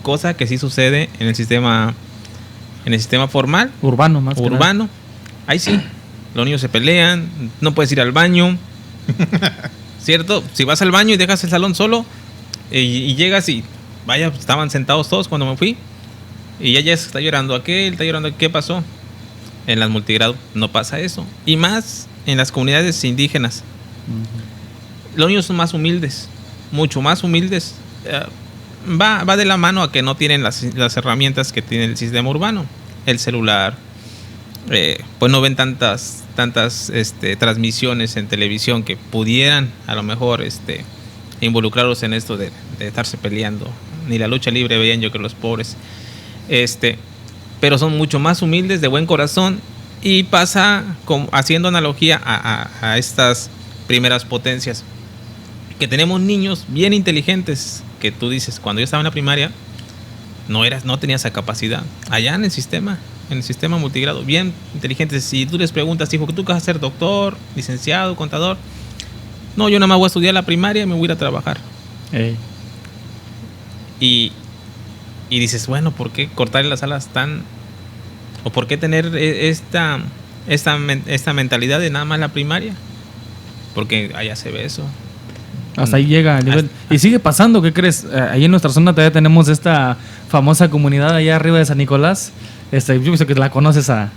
Cosa que sí sucede en el sistema formal, urbano más urbano. Ahí sí, los niños se pelean, no puedes ir al baño, ¿cierto? Si vas al baño y dejas el salón solo y llegas y vaya, estaban sentados todos cuando me fui, Y ya está llorando aquel, está llorando. ¿Qué pasó? En las multigrado no pasa eso. Y más en las comunidades indígenas. Los niños son más humildes, mucho más humildes. Va de la mano a que no tienen las herramientas que tiene el sistema urbano. El celular, pues no ven tantas transmisiones en televisión que pudieran a lo mejor involucrarlos en esto de estarse peleando. Ni la lucha libre veían yo que los pobres. Pero son mucho más humildes, de buen corazón, y pasa haciendo analogía a estas primeras potencias, que tenemos niños bien inteligentes, que tú dices, cuando yo estaba en la primaria, no tenía esa capacidad. Allá en el sistema multigrado, bien inteligentes. Si tú les preguntas, hijo, ¿tú qué vas a ser? ¿Doctor, licenciado, contador? No, yo nada más voy a estudiar la primaria y me voy a ir a trabajar. Y dices, bueno, ¿por qué cortarle las alas tan? ¿O por qué tener esta mentalidad de nada más la primaria? Porque allá se ve eso. Hasta ahí llega el nivel. Y sigue pasando, ¿qué crees? Ahí en nuestra zona todavía tenemos esta famosa comunidad allá arriba de San Nicolás. Yo pienso que la conoces a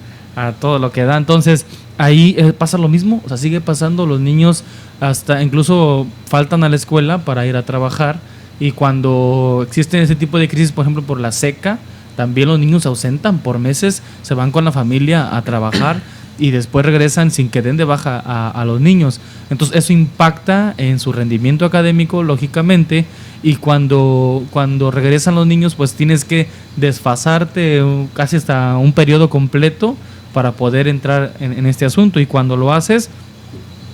todo lo que da. Entonces, ahí pasa lo mismo. O sea, sigue pasando. Los niños hasta incluso faltan a la escuela para ir a trabajar. Y cuando existen ese tipo de crisis, por ejemplo, por la seca, también los niños se ausentan por meses, se van con la familia a trabajar y después regresan sin que den de baja a los niños. Entonces eso impacta en su rendimiento académico, lógicamente, y cuando regresan los niños, pues tienes que desfasarte casi hasta un periodo completo para poder entrar en este asunto. Y cuando lo haces,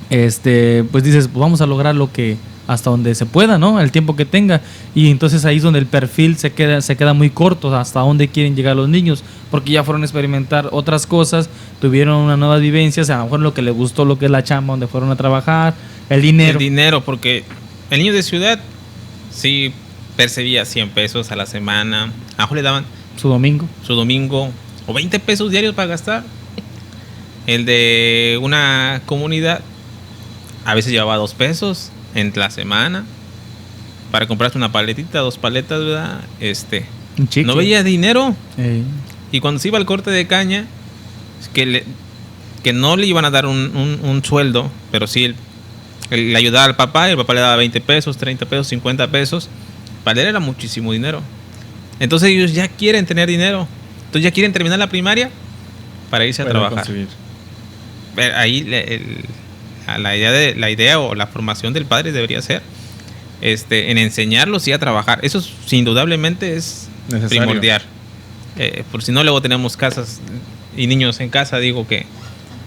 pues dices, pues vamos a lograr lo que hasta donde se pueda, ¿no? El tiempo que tenga. Y entonces ahí es donde el perfil se queda muy corto, hasta dónde quieren llegar los niños, porque ya fueron a experimentar otras cosas, tuvieron una nueva vivencia, o sea, a lo mejor lo que les gustó, lo que es la chamba, donde fueron a trabajar, el dinero. El dinero, porque el niño de ciudad sí percibía 100 pesos a la semana, a lo mejor le daban su domingo, o 20 pesos diarios para gastar. El de una comunidad a veces llevaba 2 pesos en la semana para comprarse una paletita, 2 paletas, ¿verdad? No veía dinero. Y cuando se iba al corte de caña, que no le iban a dar un sueldo, pero sí le ayudaba al papá, y el papá le daba 20 pesos, 30 pesos, 50 pesos. Para él era muchísimo dinero. Entonces ellos ya quieren tener dinero. Entonces ya quieren terminar la primaria para irse a trabajar. Conseguir. Ahí la idea o la formación del padre debería ser en enseñarlos y a trabajar. Eso indudablemente es necesario, primordial. Por si no, luego tenemos casas y niños en casa, digo, que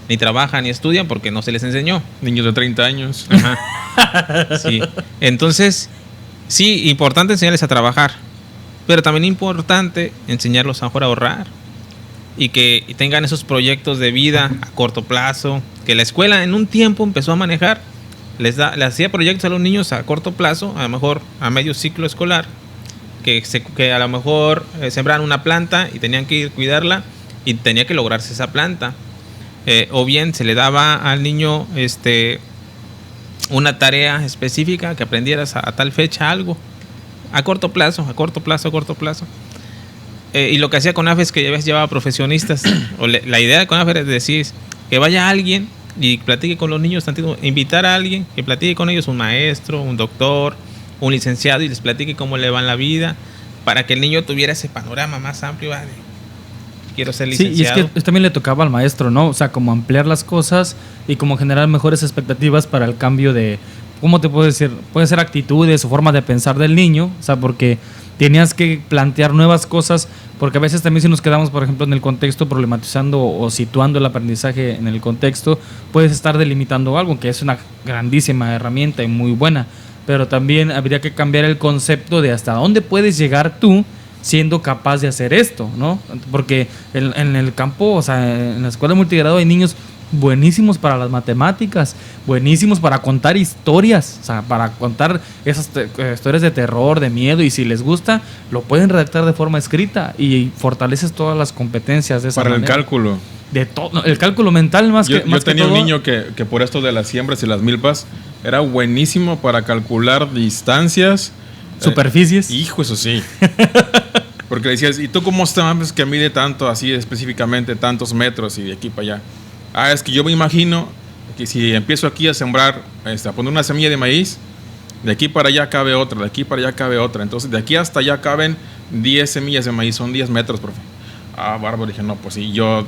ni trabajan ni estudian porque no se les enseñó. Niños de 30 años. Ajá. Sí. Entonces, sí, importante enseñarles a trabajar, pero también importante enseñarlos a mejor a ahorrar y que tengan esos proyectos de vida a corto plazo, que la escuela en un tiempo empezó a manejar, les hacía proyectos a los niños a corto plazo, a lo mejor a medio ciclo escolar, que a lo mejor sembraban una planta y tenían que ir a cuidarla y tenía que lograrse esa planta. O bien se le daba al niño una tarea específica, que aprendieras a tal fecha algo, a corto plazo. Y lo que hacía CONAFE es que llevaba profesionistas. La idea de CONAFE es decir, que vaya alguien y platique con los niños, invitar a alguien que platique con ellos, un maestro, un doctor, un licenciado, y les platique cómo le va en la vida, para que el niño tuviera ese panorama más amplio. Vale, quiero ser licenciado. Sí, y es que también le tocaba al maestro, ¿no? O sea, como ampliar las cosas y como generar mejores expectativas para el cambio de, ¿cómo te puedo decir? Puede ser actitudes o forma de pensar del niño, o sea, porque tenías que plantear nuevas cosas, porque a veces también si nos quedamos, por ejemplo, en el contexto, problematizando o situando el aprendizaje en el contexto, puedes estar delimitando algo, que es una grandísima herramienta y muy buena, pero también habría que cambiar el concepto de hasta dónde puedes llegar tú siendo capaz de hacer esto, ¿no? Porque en el campo, o sea, en la escuela multigrado hay niños buenísimos para las matemáticas, buenísimos para contar historias, o sea, para contar esas historias de terror, de miedo, y si les gusta, lo pueden redactar de forma escrita y fortaleces todas las competencias de esa manera. Para el cálculo. De todo, el cálculo mental más que Yo tenía todo. Un niño que por esto de las siembras y las milpas era buenísimo para calcular distancias, superficies. Hijo, eso sí. Porque le decías, ¿y tú cómo sabes que mide tanto, así específicamente, tantos metros y de aquí para allá? Ah, es que yo me imagino que si empiezo aquí a sembrar, a poner una semilla de maíz, de aquí para allá cabe otra, de aquí para allá cabe otra. Entonces, de aquí hasta allá caben 10 semillas de maíz, son 10 metros, profe. Ah, bárbaro. Dije, no, pues sí, yo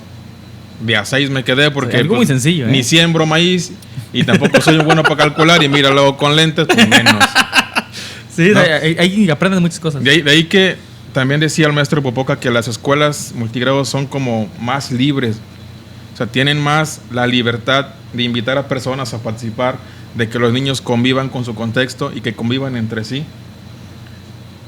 de a 6 me quedé porque algo muy sencillo, ni siembro maíz y tampoco soy bueno para calcular y mira, luego con lentes, pues menos. Sí, ¿no? ahí aprendes muchas cosas. De ahí que también decía el maestro Popoca que las escuelas multigrados son como más libres. O sea, tienen más la libertad de invitar a personas a participar, de que los niños convivan con su contexto y que convivan entre sí.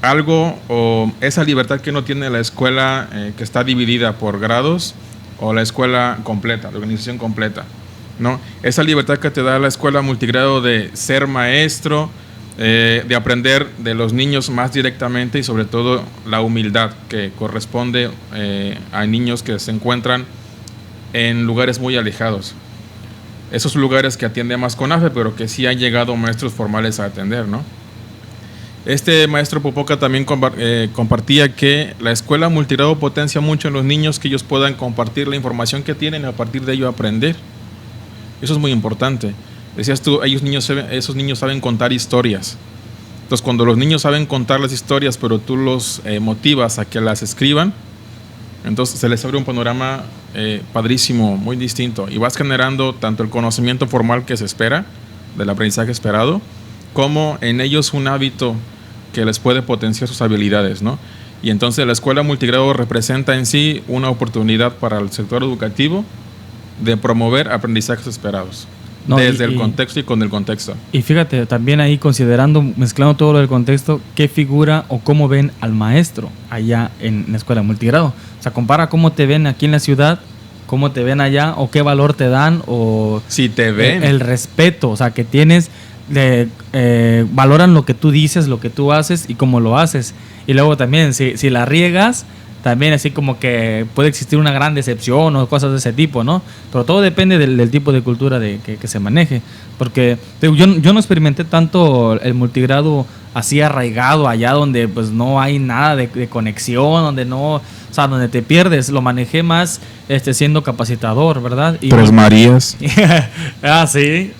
Algo o esa libertad que no tiene la escuela que está dividida por grados o la escuela completa, la organización completa, ¿no? Esa libertad que te da la escuela multigrado de ser maestro, de aprender de los niños más directamente y sobre todo la humildad que corresponde a niños que se encuentran en lugares muy alejados. Esos lugares que atiende más CONAFE, pero que sí han llegado maestros formales a atender, ¿no? Este maestro Popoca también compartía que la escuela multigrado potencia mucho en los niños que ellos puedan compartir la información que tienen y a partir de ello aprender. Eso es muy importante. Decías tú, esos niños saben contar historias. Entonces, cuando los niños saben contar las historias, pero tú los motivas a que las escriban, entonces se les abre un panorama padrísimo, muy distinto. Y vas generando tanto el conocimiento formal que se espera, del aprendizaje esperado, como en ellos un hábito que les puede potenciar sus habilidades, ¿no? Y entonces la escuela multigrado representa en sí una oportunidad para el sector educativo de promover aprendizajes esperados. No, desde el contexto y con el contexto. Y fíjate, también ahí considerando, mezclando todo lo del contexto, ¿qué figura o cómo ven al maestro allá en la escuela multigrado? O sea, compara cómo te ven aquí en la ciudad, cómo te ven allá, o qué valor te dan, o si te ven. El respeto, o sea, que tienes, valoran lo que tú dices, lo que tú haces y cómo lo haces. Y luego también, si la riegas, también así como que puede existir una gran decepción o cosas de ese tipo, ¿no? Pero todo depende del tipo de cultura que se maneje. Porque yo no experimenté tanto el multigrado así arraigado allá donde pues no hay nada de conexión, donde no, o sea, donde te pierdes. Lo manejé más siendo capacitador, ¿verdad? Y Tres Marías. Ah, sí.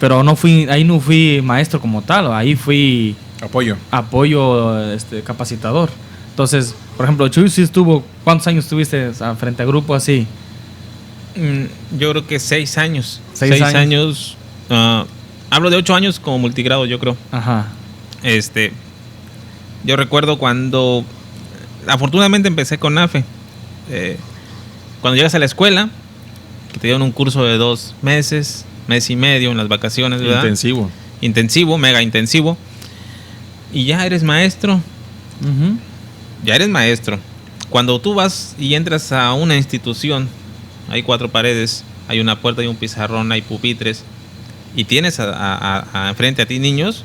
Pero no fui maestro como tal, ahí fui apoyo capacitador. Entonces, por ejemplo, Chuy sí estuvo, ¿cuántos años estuviste frente a grupo así? Yo creo que 6 años. 6 años. Hablo de 8 años como multigrado, yo creo. Ajá. Yo recuerdo cuando, afortunadamente empecé con AFE. Cuando llegas a la escuela, que te dieron un curso de 2 meses, mes y medio en las vacaciones, ¿verdad? Intensivo, mega intensivo. Y ya eres maestro. Uh-huh. Ya eres maestro. Cuando tú vas y entras a una institución, hay 4 paredes, hay una puerta, hay un pizarrón, hay pupitres, y tienes frente a ti niños,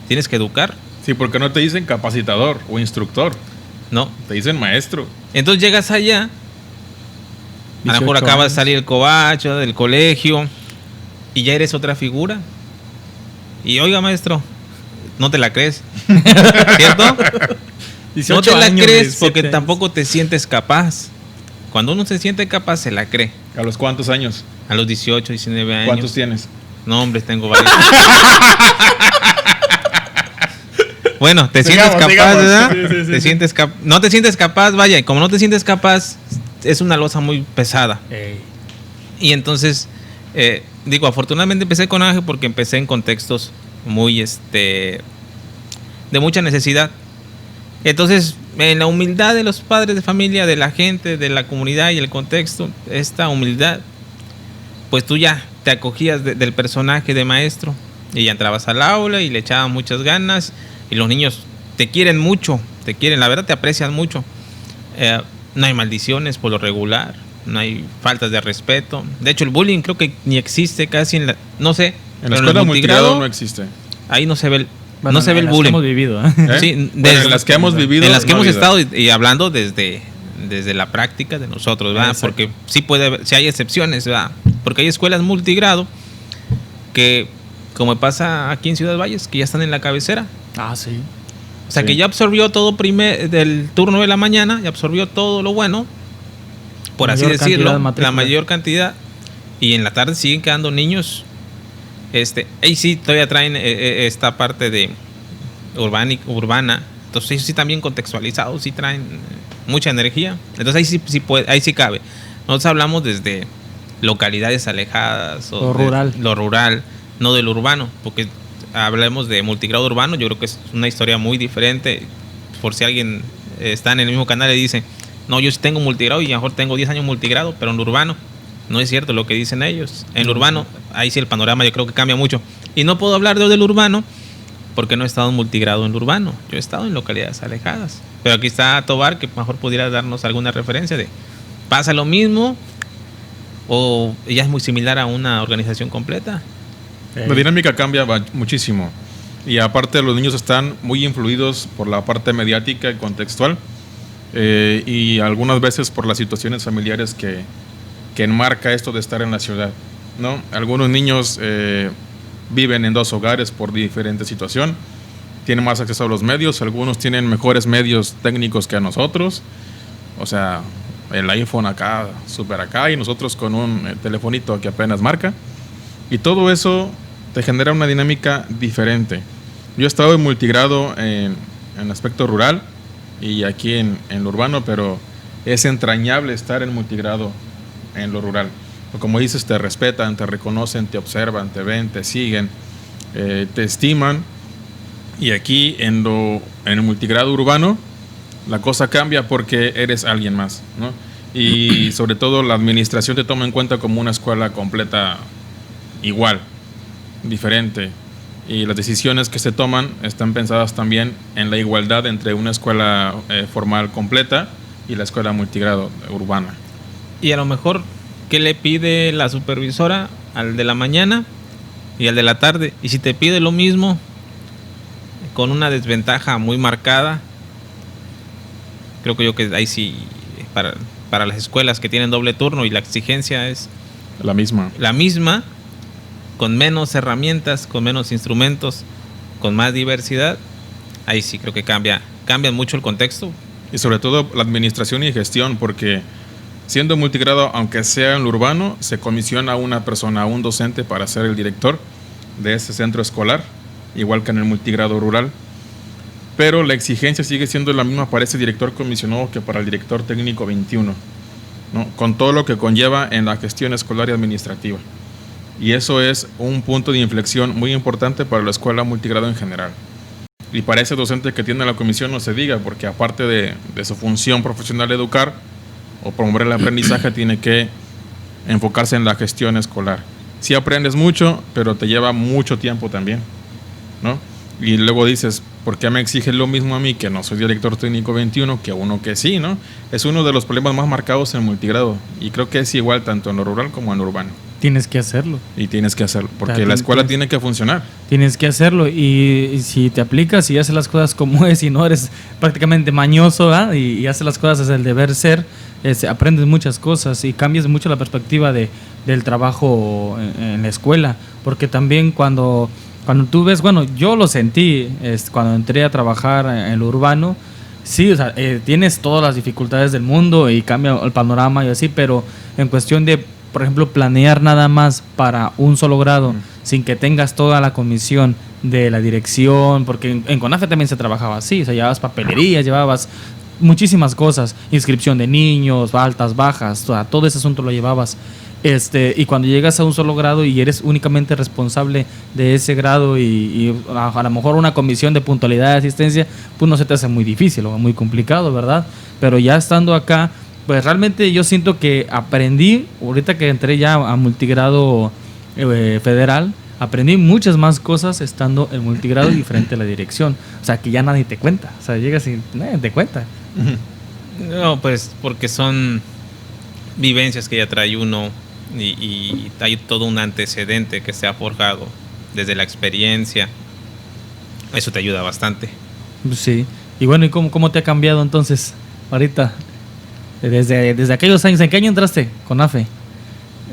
tienes que educar. Sí, porque no te dicen capacitador o instructor. No. Te dicen maestro. Entonces llegas allá, a lo mejor acaba de salir el cobacho del colegio, y ya eres otra figura. Y oiga, maestro, no te la crees. ¿Cierto? No te la crees porque tampoco te sientes capaz. Cuando uno se siente capaz, se la cree. ¿A los cuántos años? A los 18, 19 años. ¿Cuántos tienes? No, hombre, tengo varios. Bueno, te sientes capaz, ¿verdad? Sí. No te sientes capaz, vaya. Y como no te sientes capaz, es una losa muy pesada. Y entonces, afortunadamente empecé con Ángel porque empecé en contextos muy, de mucha necesidad. Entonces, en la humildad de los padres de familia, de la gente, de la comunidad y el contexto, esta humildad, pues tú ya te acogías del personaje de maestro y ya entrabas al aula y le echaban muchas ganas y los niños te quieren mucho, la verdad te aprecian mucho. No hay maldiciones por lo regular, no hay faltas de respeto. De hecho, el bullying creo que ni existe casi no sé. En la escuela multigrado no existe. Ahí no se ve el bullying. Hemos vivido, Sí, en las que hemos vivido. En las que hemos estado y hablando desde la práctica de nosotros, ¿verdad? Porque sí hay excepciones, ¿verdad? Porque hay escuelas multigrado que, como pasa aquí en Ciudad Valles, que ya están en la cabecera. Ah, sí. O sea, Sí. que ya absorbió todo del turno de la mañana, ya absorbió todo lo bueno, por así Mayor cantidad decirlo, de matrícula. la mayor cantidad, y en la tarde siguen quedando niños. Ahí sí todavía traen esta parte de urbana, entonces ellos sí también contextualizados, sí traen mucha energía, entonces ahí sí cabe. Nosotros hablamos desde localidades alejadas, Lo rural. lo rural, no del urbano, porque hablemos de multigrado urbano, yo creo que es una historia muy diferente. Por si alguien está en el mismo canal y dice, no, yo sí tengo multigrado y a lo mejor tengo 10 años multigrado, pero en lo urbano no es cierto lo que dicen ellos. En lo urbano, ahí sí el panorama yo creo que cambia mucho. Y no puedo hablar del urbano porque no he estado en multigrado en lo urbano, yo he estado en localidades alejadas. Pero aquí está Tobar, que mejor pudiera darnos alguna referencia de, ¿pasa lo mismo o ya es muy similar a una organización completa? La dinámica cambia muchísimo. Y aparte los niños están muy influidos por la parte mediática y contextual, y algunas veces por las situaciones familiares que enmarca esto de estar en la ciudad, ¿no? Algunos niños viven en 2 hogares por diferente situación, tienen más acceso a los medios, algunos tienen mejores medios técnicos que a nosotros, o sea, el iPhone acá, súper acá, y nosotros con un telefonito que apenas marca. Y todo eso te genera una dinámica diferente. Yo he estado en multigrado en aspecto rural y aquí en lo urbano, pero es entrañable estar en multigrado en lo rural. Como dices, te respetan, te reconocen, te observan, te ven, te siguen, te estiman. Y aquí en el multigrado urbano la cosa cambia porque eres alguien más, ¿no? Y sobre todo la administración te toma en cuenta como una escuela completa igual, diferente, y las decisiones que se toman están pensadas también en la igualdad entre una escuela formal completa y la escuela multigrado urbana. Y a lo mejor, ¿qué le pide la supervisora al de la mañana y al de la tarde? Y si te pide lo mismo, con una desventaja muy marcada, creo que ahí sí, para las escuelas que tienen doble turno y la exigencia es La misma, con menos herramientas, con menos instrumentos, con más diversidad, ahí sí creo que cambia mucho el contexto. y sobre todo la administración y gestión, porque siendo multigrado, aunque sea en lo urbano, se comisiona a una persona, a un docente para ser el director de ese centro escolar, igual que en el multigrado rural. Pero la exigencia sigue siendo la misma para ese director comisionado que para el director técnico 21, ¿no? Con todo lo que conlleva en la gestión escolar y administrativa. Y eso es un punto de inflexión muy importante para la escuela multigrado en general. Y para ese docente que tiene la comisión no se diga, porque aparte de su función profesional de educar o promover el aprendizaje, tiene que enfocarse en la gestión escolar. Sí aprendes mucho, pero te lleva mucho tiempo también, ¿no? Y luego dices, ¿por qué me exigen lo mismo a mí que no soy director técnico 21 que a uno que sí, ¿no? Es uno de los problemas más marcados en multigrado, y creo que es igual tanto en lo rural como en lo urbano. Tienes que hacerlo. Y tienes que hacerlo, porque Claro, la escuela tienes- tiene que funcionar. Tienes que hacerlo y si te aplicas y haces las cosas como es y no eres prácticamente mañoso, ¿verdad? Y haces las cosas desde el deber ser, aprendes muchas cosas y cambias mucho la perspectiva del trabajo en la escuela. Porque también cuando tú ves, bueno, yo lo sentí cuando entré a trabajar en lo urbano, sí, o sea, tienes todas las dificultades del mundo y cambia el panorama y así, pero en cuestión de, por ejemplo, planear nada más para un solo grado, sin que tengas toda la comisión de la dirección, porque en CONAFE también se trabajaba así, o sea, llevabas papelerías, llevabas muchísimas cosas, inscripción de niños, altas, bajas, todo ese asunto lo llevabas. Y cuando llegas a un solo grado y eres únicamente responsable de ese grado y a lo mejor una comisión de puntualidad de asistencia, pues no se te hace muy difícil o muy complicado, ¿verdad? Pero ya estando acá, pues realmente yo siento que aprendí, ahorita que entré ya a multigrado federal, aprendí muchas más cosas estando en multigrado diferente a la dirección. O sea, que ya nadie te cuenta. O sea, llegas y nadie te cuenta. No, pues porque son vivencias que ya trae uno y hay todo un antecedente que se ha forjado desde la experiencia. Eso te ayuda bastante. Sí. Y bueno, ¿y cómo te ha cambiado entonces ahorita? Desde aquellos años. ¿En qué año entraste con AFE?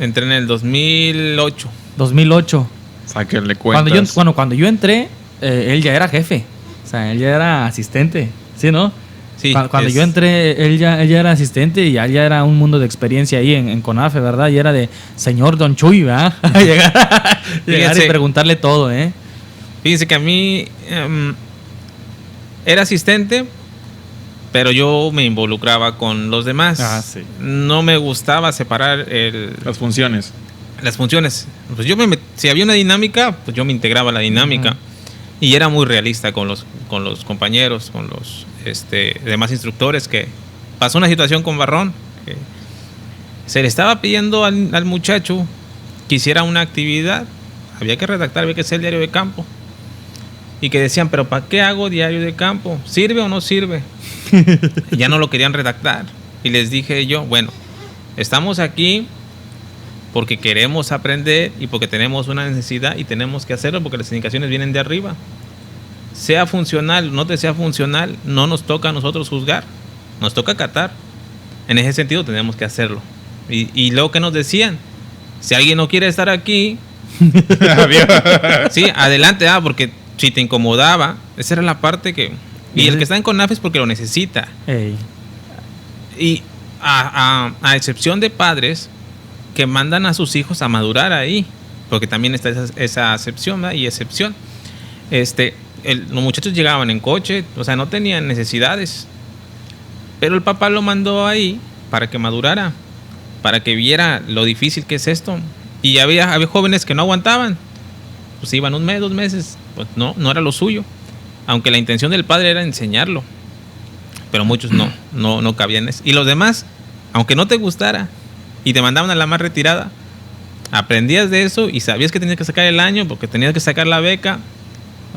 Entré en el 2008. 2008. Sáquenle cuentas. Cuando yo entré, él ya era jefe. O sea, él ya era asistente, ¿sí, no? Sí, Cuando yo entré, él ya era asistente y ya era un mundo de experiencia ahí en CONAFE, ¿verdad? Y era de señor Don Chuy, ¿verdad? llegar y preguntarle todo, ¿eh? Fíjense que a mí era asistente, pero yo me involucraba con los demás. Sí. No me gustaba separar Las funciones. las funciones. Pues si había una dinámica, pues yo me integraba a la dinámica. Y era muy realista con los compañeros, con los demás instructores, que pasó una situación con Barrón, que se le estaba pidiendo al muchacho que hiciera una actividad, había que redactar, había que hacer el diario de campo, y que decían, pero ¿para qué hago diario de campo? ¿Sirve o no sirve? Y ya no lo querían redactar, y les dije yo, bueno, estamos aquí porque queremos aprender y porque tenemos una necesidad y tenemos que hacerlo porque las indicaciones vienen de arriba. Sea funcional, no te sea funcional, no nos toca a nosotros juzgar, nos toca acatar. En ese sentido tenemos que hacerlo. Y luego que nos decían, si alguien no quiere estar aquí, sí, adelante, porque si te incomodaba, esa era la parte que... Y el que está en CONAFE es porque lo necesita. Ey. Y a excepción de padres que mandan a sus hijos a madurar ahí, porque también está esa excepción, ¿verdad? Y excepción. Los muchachos llegaban en coche, o sea, no tenían necesidades, pero el papá lo mandó ahí para que madurara, para que viera lo difícil que es esto. Y había jóvenes que no aguantaban, pues iban 1 mes, 2 meses, pues no era lo suyo, aunque la intención del padre era enseñarlo, pero muchos no cabían en eso. Y los demás, aunque no te gustara y te mandaban a la más retirada, aprendías de eso y sabías que tenías que sacar el año porque tenías que sacar la beca,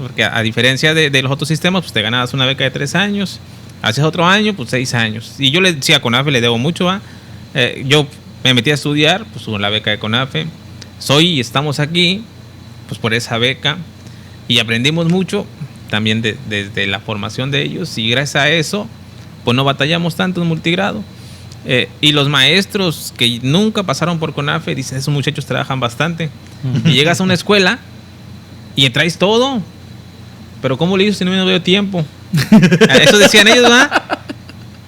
porque a diferencia de los otros sistemas, pues te ganabas una beca de 3 años, haces otro año, pues 6 años. Y yo le decía a CONAFE, le debo mucho, yo me metí a estudiar, pues con la beca de CONAFE, y estamos aquí, pues por esa beca, y aprendimos mucho también desde la formación de ellos, y gracias a eso, pues no batallamos tanto en multigrado. Y los maestros que nunca pasaron por CONAFE dicen, esos muchachos trabajan bastante. Y llegas a una escuela y traes todo, pero ¿cómo le dices si no me veo tiempo? Eso decían ellos, ¿verdad?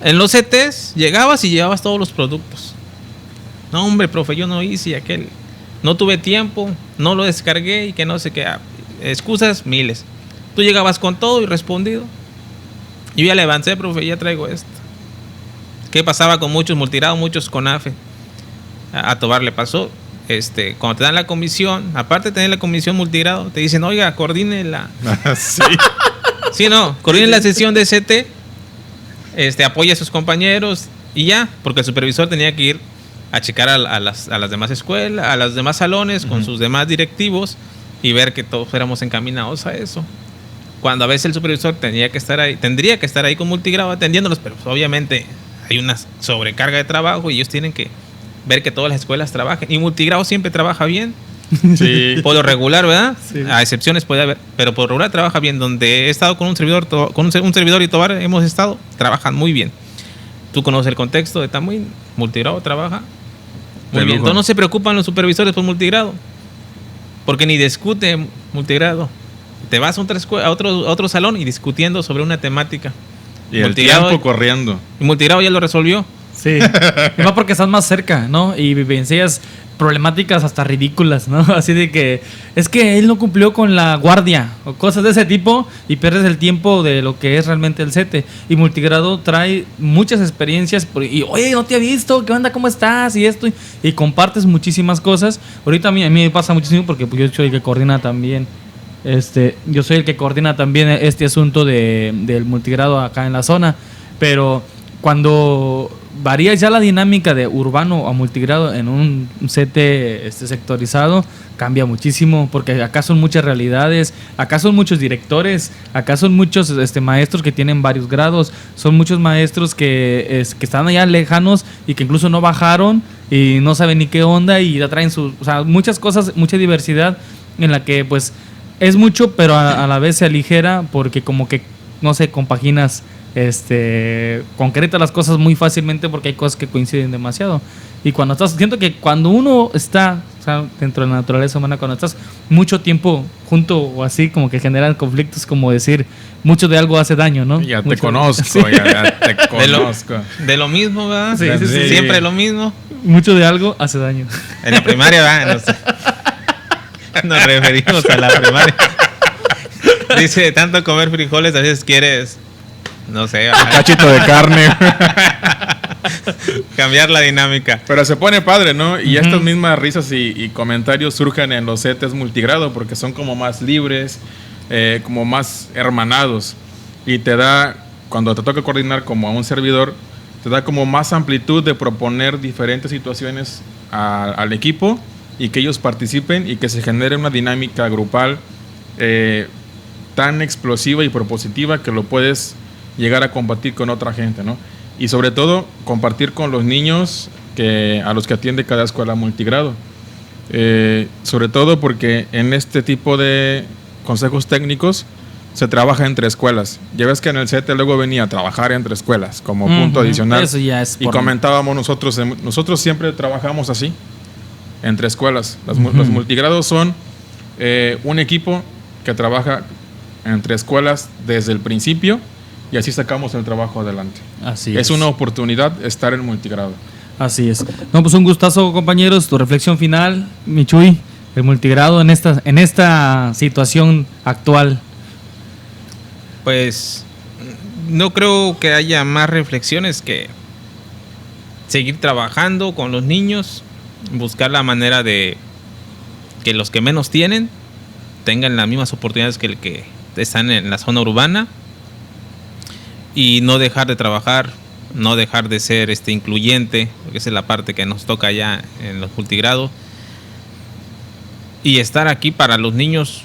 En los CTs llegabas y llevabas todos los productos. No, hombre, profe, yo no hice aquel, no tuve tiempo, no lo descargué y que no sé qué. Excusas miles. Tú llegabas con todo y respondido. Yo ya le avancé, profe, ya traigo esto. ¿Qué pasaba con muchos multigrados, muchos CONAFE? A Tobar le pasó, cuando te dan la comisión, aparte de tener la comisión multigrado, te dicen, oiga, coordine la... Sí. Sí, no, coordine la sesión de CT, apoya a sus compañeros y ya, porque el supervisor tenía que ir a checar a las demás escuelas, a los demás salones, con sus demás directivos y ver que todos fuéramos encaminados a eso. Cuando a veces el supervisor tendría que estar ahí con multigrado atendiéndolos, pero pues, obviamente hay una sobrecarga de trabajo y ellos tienen que ver que todas las escuelas trabajen. Y multigrado siempre trabaja bien. Sí. Por lo regular, ¿verdad? Sí. A excepciones puede haber, pero por lo regular trabaja bien. Donde he estado con un servidor y Tobar, hemos estado, trabajan muy bien. Tú conoces el contexto de Tamuín, multigrado trabaja muy bien. Entonces no se preocupan los supervisores por multigrado, porque ni discute multigrado. Te vas a otro salón y discutiendo sobre una temática. Y el tiempo corriendo. Y multigrado ya lo resolvió. Sí, y más porque estás más cerca, ¿no? Y vivencias problemáticas hasta ridículas, ¿no? Así de que es que él no cumplió con la guardia o cosas de ese tipo y pierdes el tiempo de lo que es realmente el CETE. Y multigrado trae muchas experiencias y oye, no te he visto, ¿qué onda? ¿Cómo estás? Y esto, y compartes muchísimas cosas. Ahorita a mí me pasa muchísimo porque pues, yo soy el que coordina también. Yo soy el que coordina también este asunto del multigrado acá en la zona, pero cuando varía ya la dinámica de urbano a multigrado en un CT sectorizado, cambia muchísimo, porque acá son muchas realidades, acá son muchos directores, acá son muchos maestros que tienen varios grados, son muchos maestros que están allá lejanos y que incluso no bajaron y no saben ni qué onda y ya traen muchas cosas, mucha diversidad en la que pues es mucho, pero a la vez se aligera porque como que, no sé, compaginas, concreta las cosas muy fácilmente porque hay cosas que coinciden demasiado. Y siento que cuando uno está O sea, dentro de la naturaleza humana, cuando estás mucho tiempo junto o así, como que generan conflictos, como decir, mucho de algo hace daño, ¿no? Ya te Mucho conozco, sí. ya te conozco. De lo mismo, ¿verdad? Sí, sí, sí. Siempre lo mismo. Mucho de algo hace daño. En la primaria, ¿verdad? Nos referimos a la primaria. Dice, de tanto comer frijoles, a veces quieres, no sé, Un cachito de carne. cambiar la dinámica. Pero se pone padre, ¿no? Y estas mismas risas y comentarios surgen en los CETES multigrado porque son como más libres, como más hermanados. Y te da, cuando te toca coordinar como a un servidor, te da como más amplitud de proponer diferentes situaciones al equipo y que ellos participen y que se genere una dinámica grupal tan explosiva y propositiva que lo puedes llegar a compartir con otra gente, ¿no? Y sobre todo compartir con los niños a los que atiende cada escuela multigrado. Sobre todo porque en este tipo de consejos técnicos se trabaja entre escuelas. Ya ves que en el CETE luego venía a trabajar entre escuelas como punto adicional. Eso ya es y comentábamos nosotros siempre trabajamos así, entre escuelas. Los multigrados son un equipo que trabaja entre escuelas desde el principio y así sacamos el trabajo adelante. Así Es una oportunidad estar en multigrado. Así es. No, pues un gustazo, compañeros. Tu reflexión final, Michuy, el multigrado en esta situación actual. Pues no creo que haya más reflexiones que seguir trabajando con los niños, buscar la manera de que los que menos tienen tengan las mismas oportunidades que el que están en la zona urbana y no dejar de trabajar, no dejar de ser incluyente, porque esa es la parte que nos toca ya en los multigrados, y estar aquí para los niños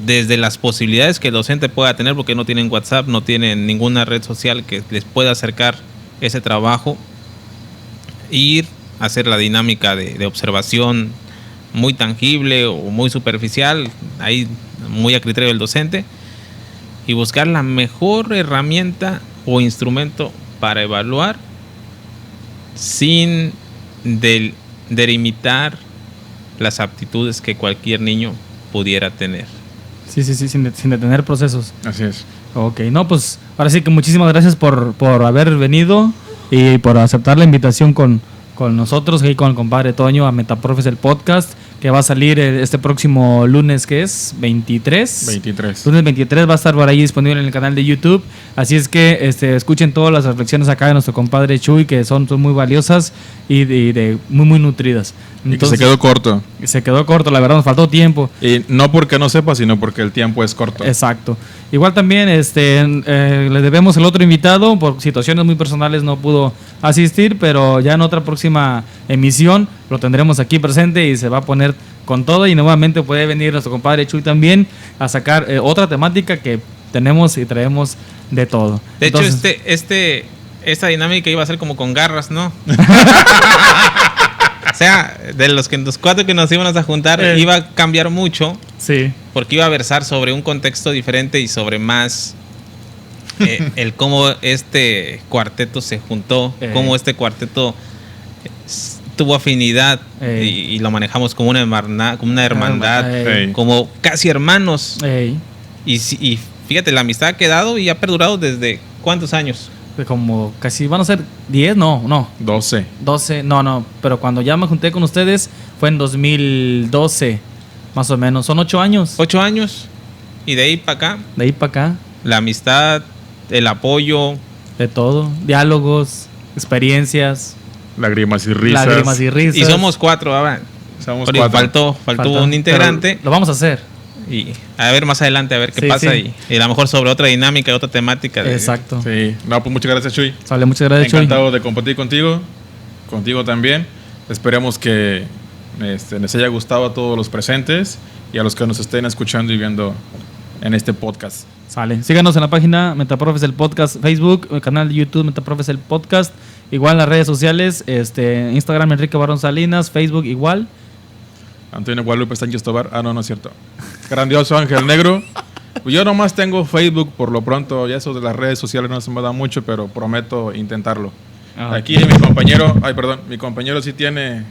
desde las posibilidades que el docente pueda tener, porque no tienen WhatsApp, no tienen ninguna red social que les pueda acercar ese trabajo, ir a hacer la dinámica de observación muy tangible o muy superficial, ahí muy a criterio del docente, y buscar la mejor herramienta o instrumento para evaluar sin delimitar las aptitudes que cualquier niño pudiera tener. Sí, sin detener procesos. Así es. Ok, no, pues ahora sí que muchísimas gracias por haber venido y por aceptar la invitación con nosotros y con el compadre Toño a Metaprofes, el podcast, que va a salir este próximo lunes, que es 23. 23. Lunes 23 va a estar por ahí disponible en el canal de YouTube. Así es que escuchen todas las reflexiones acá de nuestro compadre Chuy, que son muy valiosas y de muy nutridas. Entonces, y que se quedó corto. Se quedó corto, la verdad, nos faltó tiempo. Y no porque no sepa, sino porque el tiempo es corto. Exacto. Igual también le debemos el otro invitado, por situaciones muy personales no pudo asistir, pero ya en otra próxima emisión lo tendremos aquí presente y se va a poner con todo, y nuevamente puede venir nuestro compadre Chuy también a sacar otra temática que tenemos y traemos de todo. De Entonces, hecho, esta dinámica iba a ser como con garras, ¿no? O sea, de los 4 que nos íbamos a juntar, iba a cambiar mucho. Sí. Porque iba a versar sobre un contexto diferente y sobre más el cómo este cuarteto se juntó, cómo este cuarteto tuvo afinidad y lo manejamos como una hermandad, como casi hermanos. Y fíjate, la amistad ha quedado y ha perdurado desde ¿cuántos años? Como casi van a ser 10, no. 12. 12, no, pero cuando ya me junté con ustedes fue en 2012, más o menos. Son 8 años. 8 años. Y de ahí para acá. De ahí para acá. La amistad, el apoyo. De todo. Diálogos, experiencias. Lágrimas y risas. Y somos 4 ahora. Somos 4. Faltó un integrante. Lo vamos a hacer. Y a ver más adelante, a ver qué pasa. Y a lo mejor sobre otra dinámica, otra temática. Exacto. Sí. No, pues muchas gracias, Chuy. Sale, muchas gracias, Chuy. Encantado de compartir contigo también. Esperemos que les haya gustado a todos los presentes y a los que nos estén escuchando y viendo en este podcast. Sale. Síganos en la página Metaprofes el Podcast, Facebook, el canal de YouTube Metaprofes el Podcast, igual en las redes sociales, Instagram Enrique Barón Salinas, Facebook igual. Antonio Guadalupe Sánchez Tobar. No es cierto. Grandioso Ángel Negro. Yo nomás tengo Facebook por lo pronto. Ya eso de las redes sociales no se me da mucho, pero prometo intentarlo. Aquí mi compañero sí tiene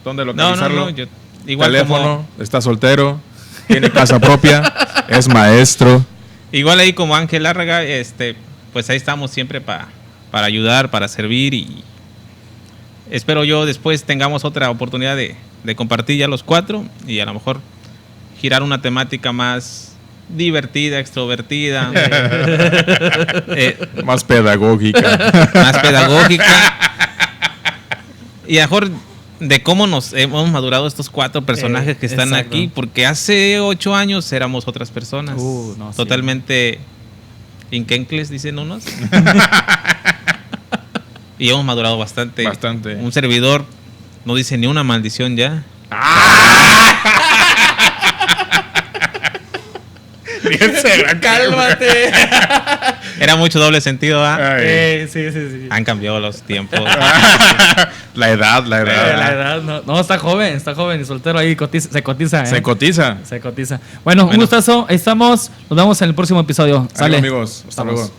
dónde localizarlo. No, igual teléfono, está soltero, tiene casa propia, es maestro. Igual ahí como Ángel Lárraga, pues ahí estamos siempre para ayudar, para servir y espero yo después tengamos otra oportunidad de compartir ya los 4 y a lo mejor girar una temática más divertida, extrovertida, Más pedagógica. más pedagógica y a lo mejor de cómo nos hemos madurado estos 4 personajes que están exacto. aquí, porque hace 8 años éramos otras personas, No, sí. totalmente inquencles, dicen unos. Y hemos madurado bastante. Bastante. Un servidor no dice ni una maldición ya. ¡Cálmate! Era mucho doble sentido, ¿ah? Ay. Sí. Han cambiado los tiempos. La edad. La edad, no, está joven y soltero ahí se cotiza. Se cotiza. Se cotiza. Bueno, un gustazo, ahí estamos. Nos vemos en el próximo episodio. Sale, amigos. Hasta Estamos. luego.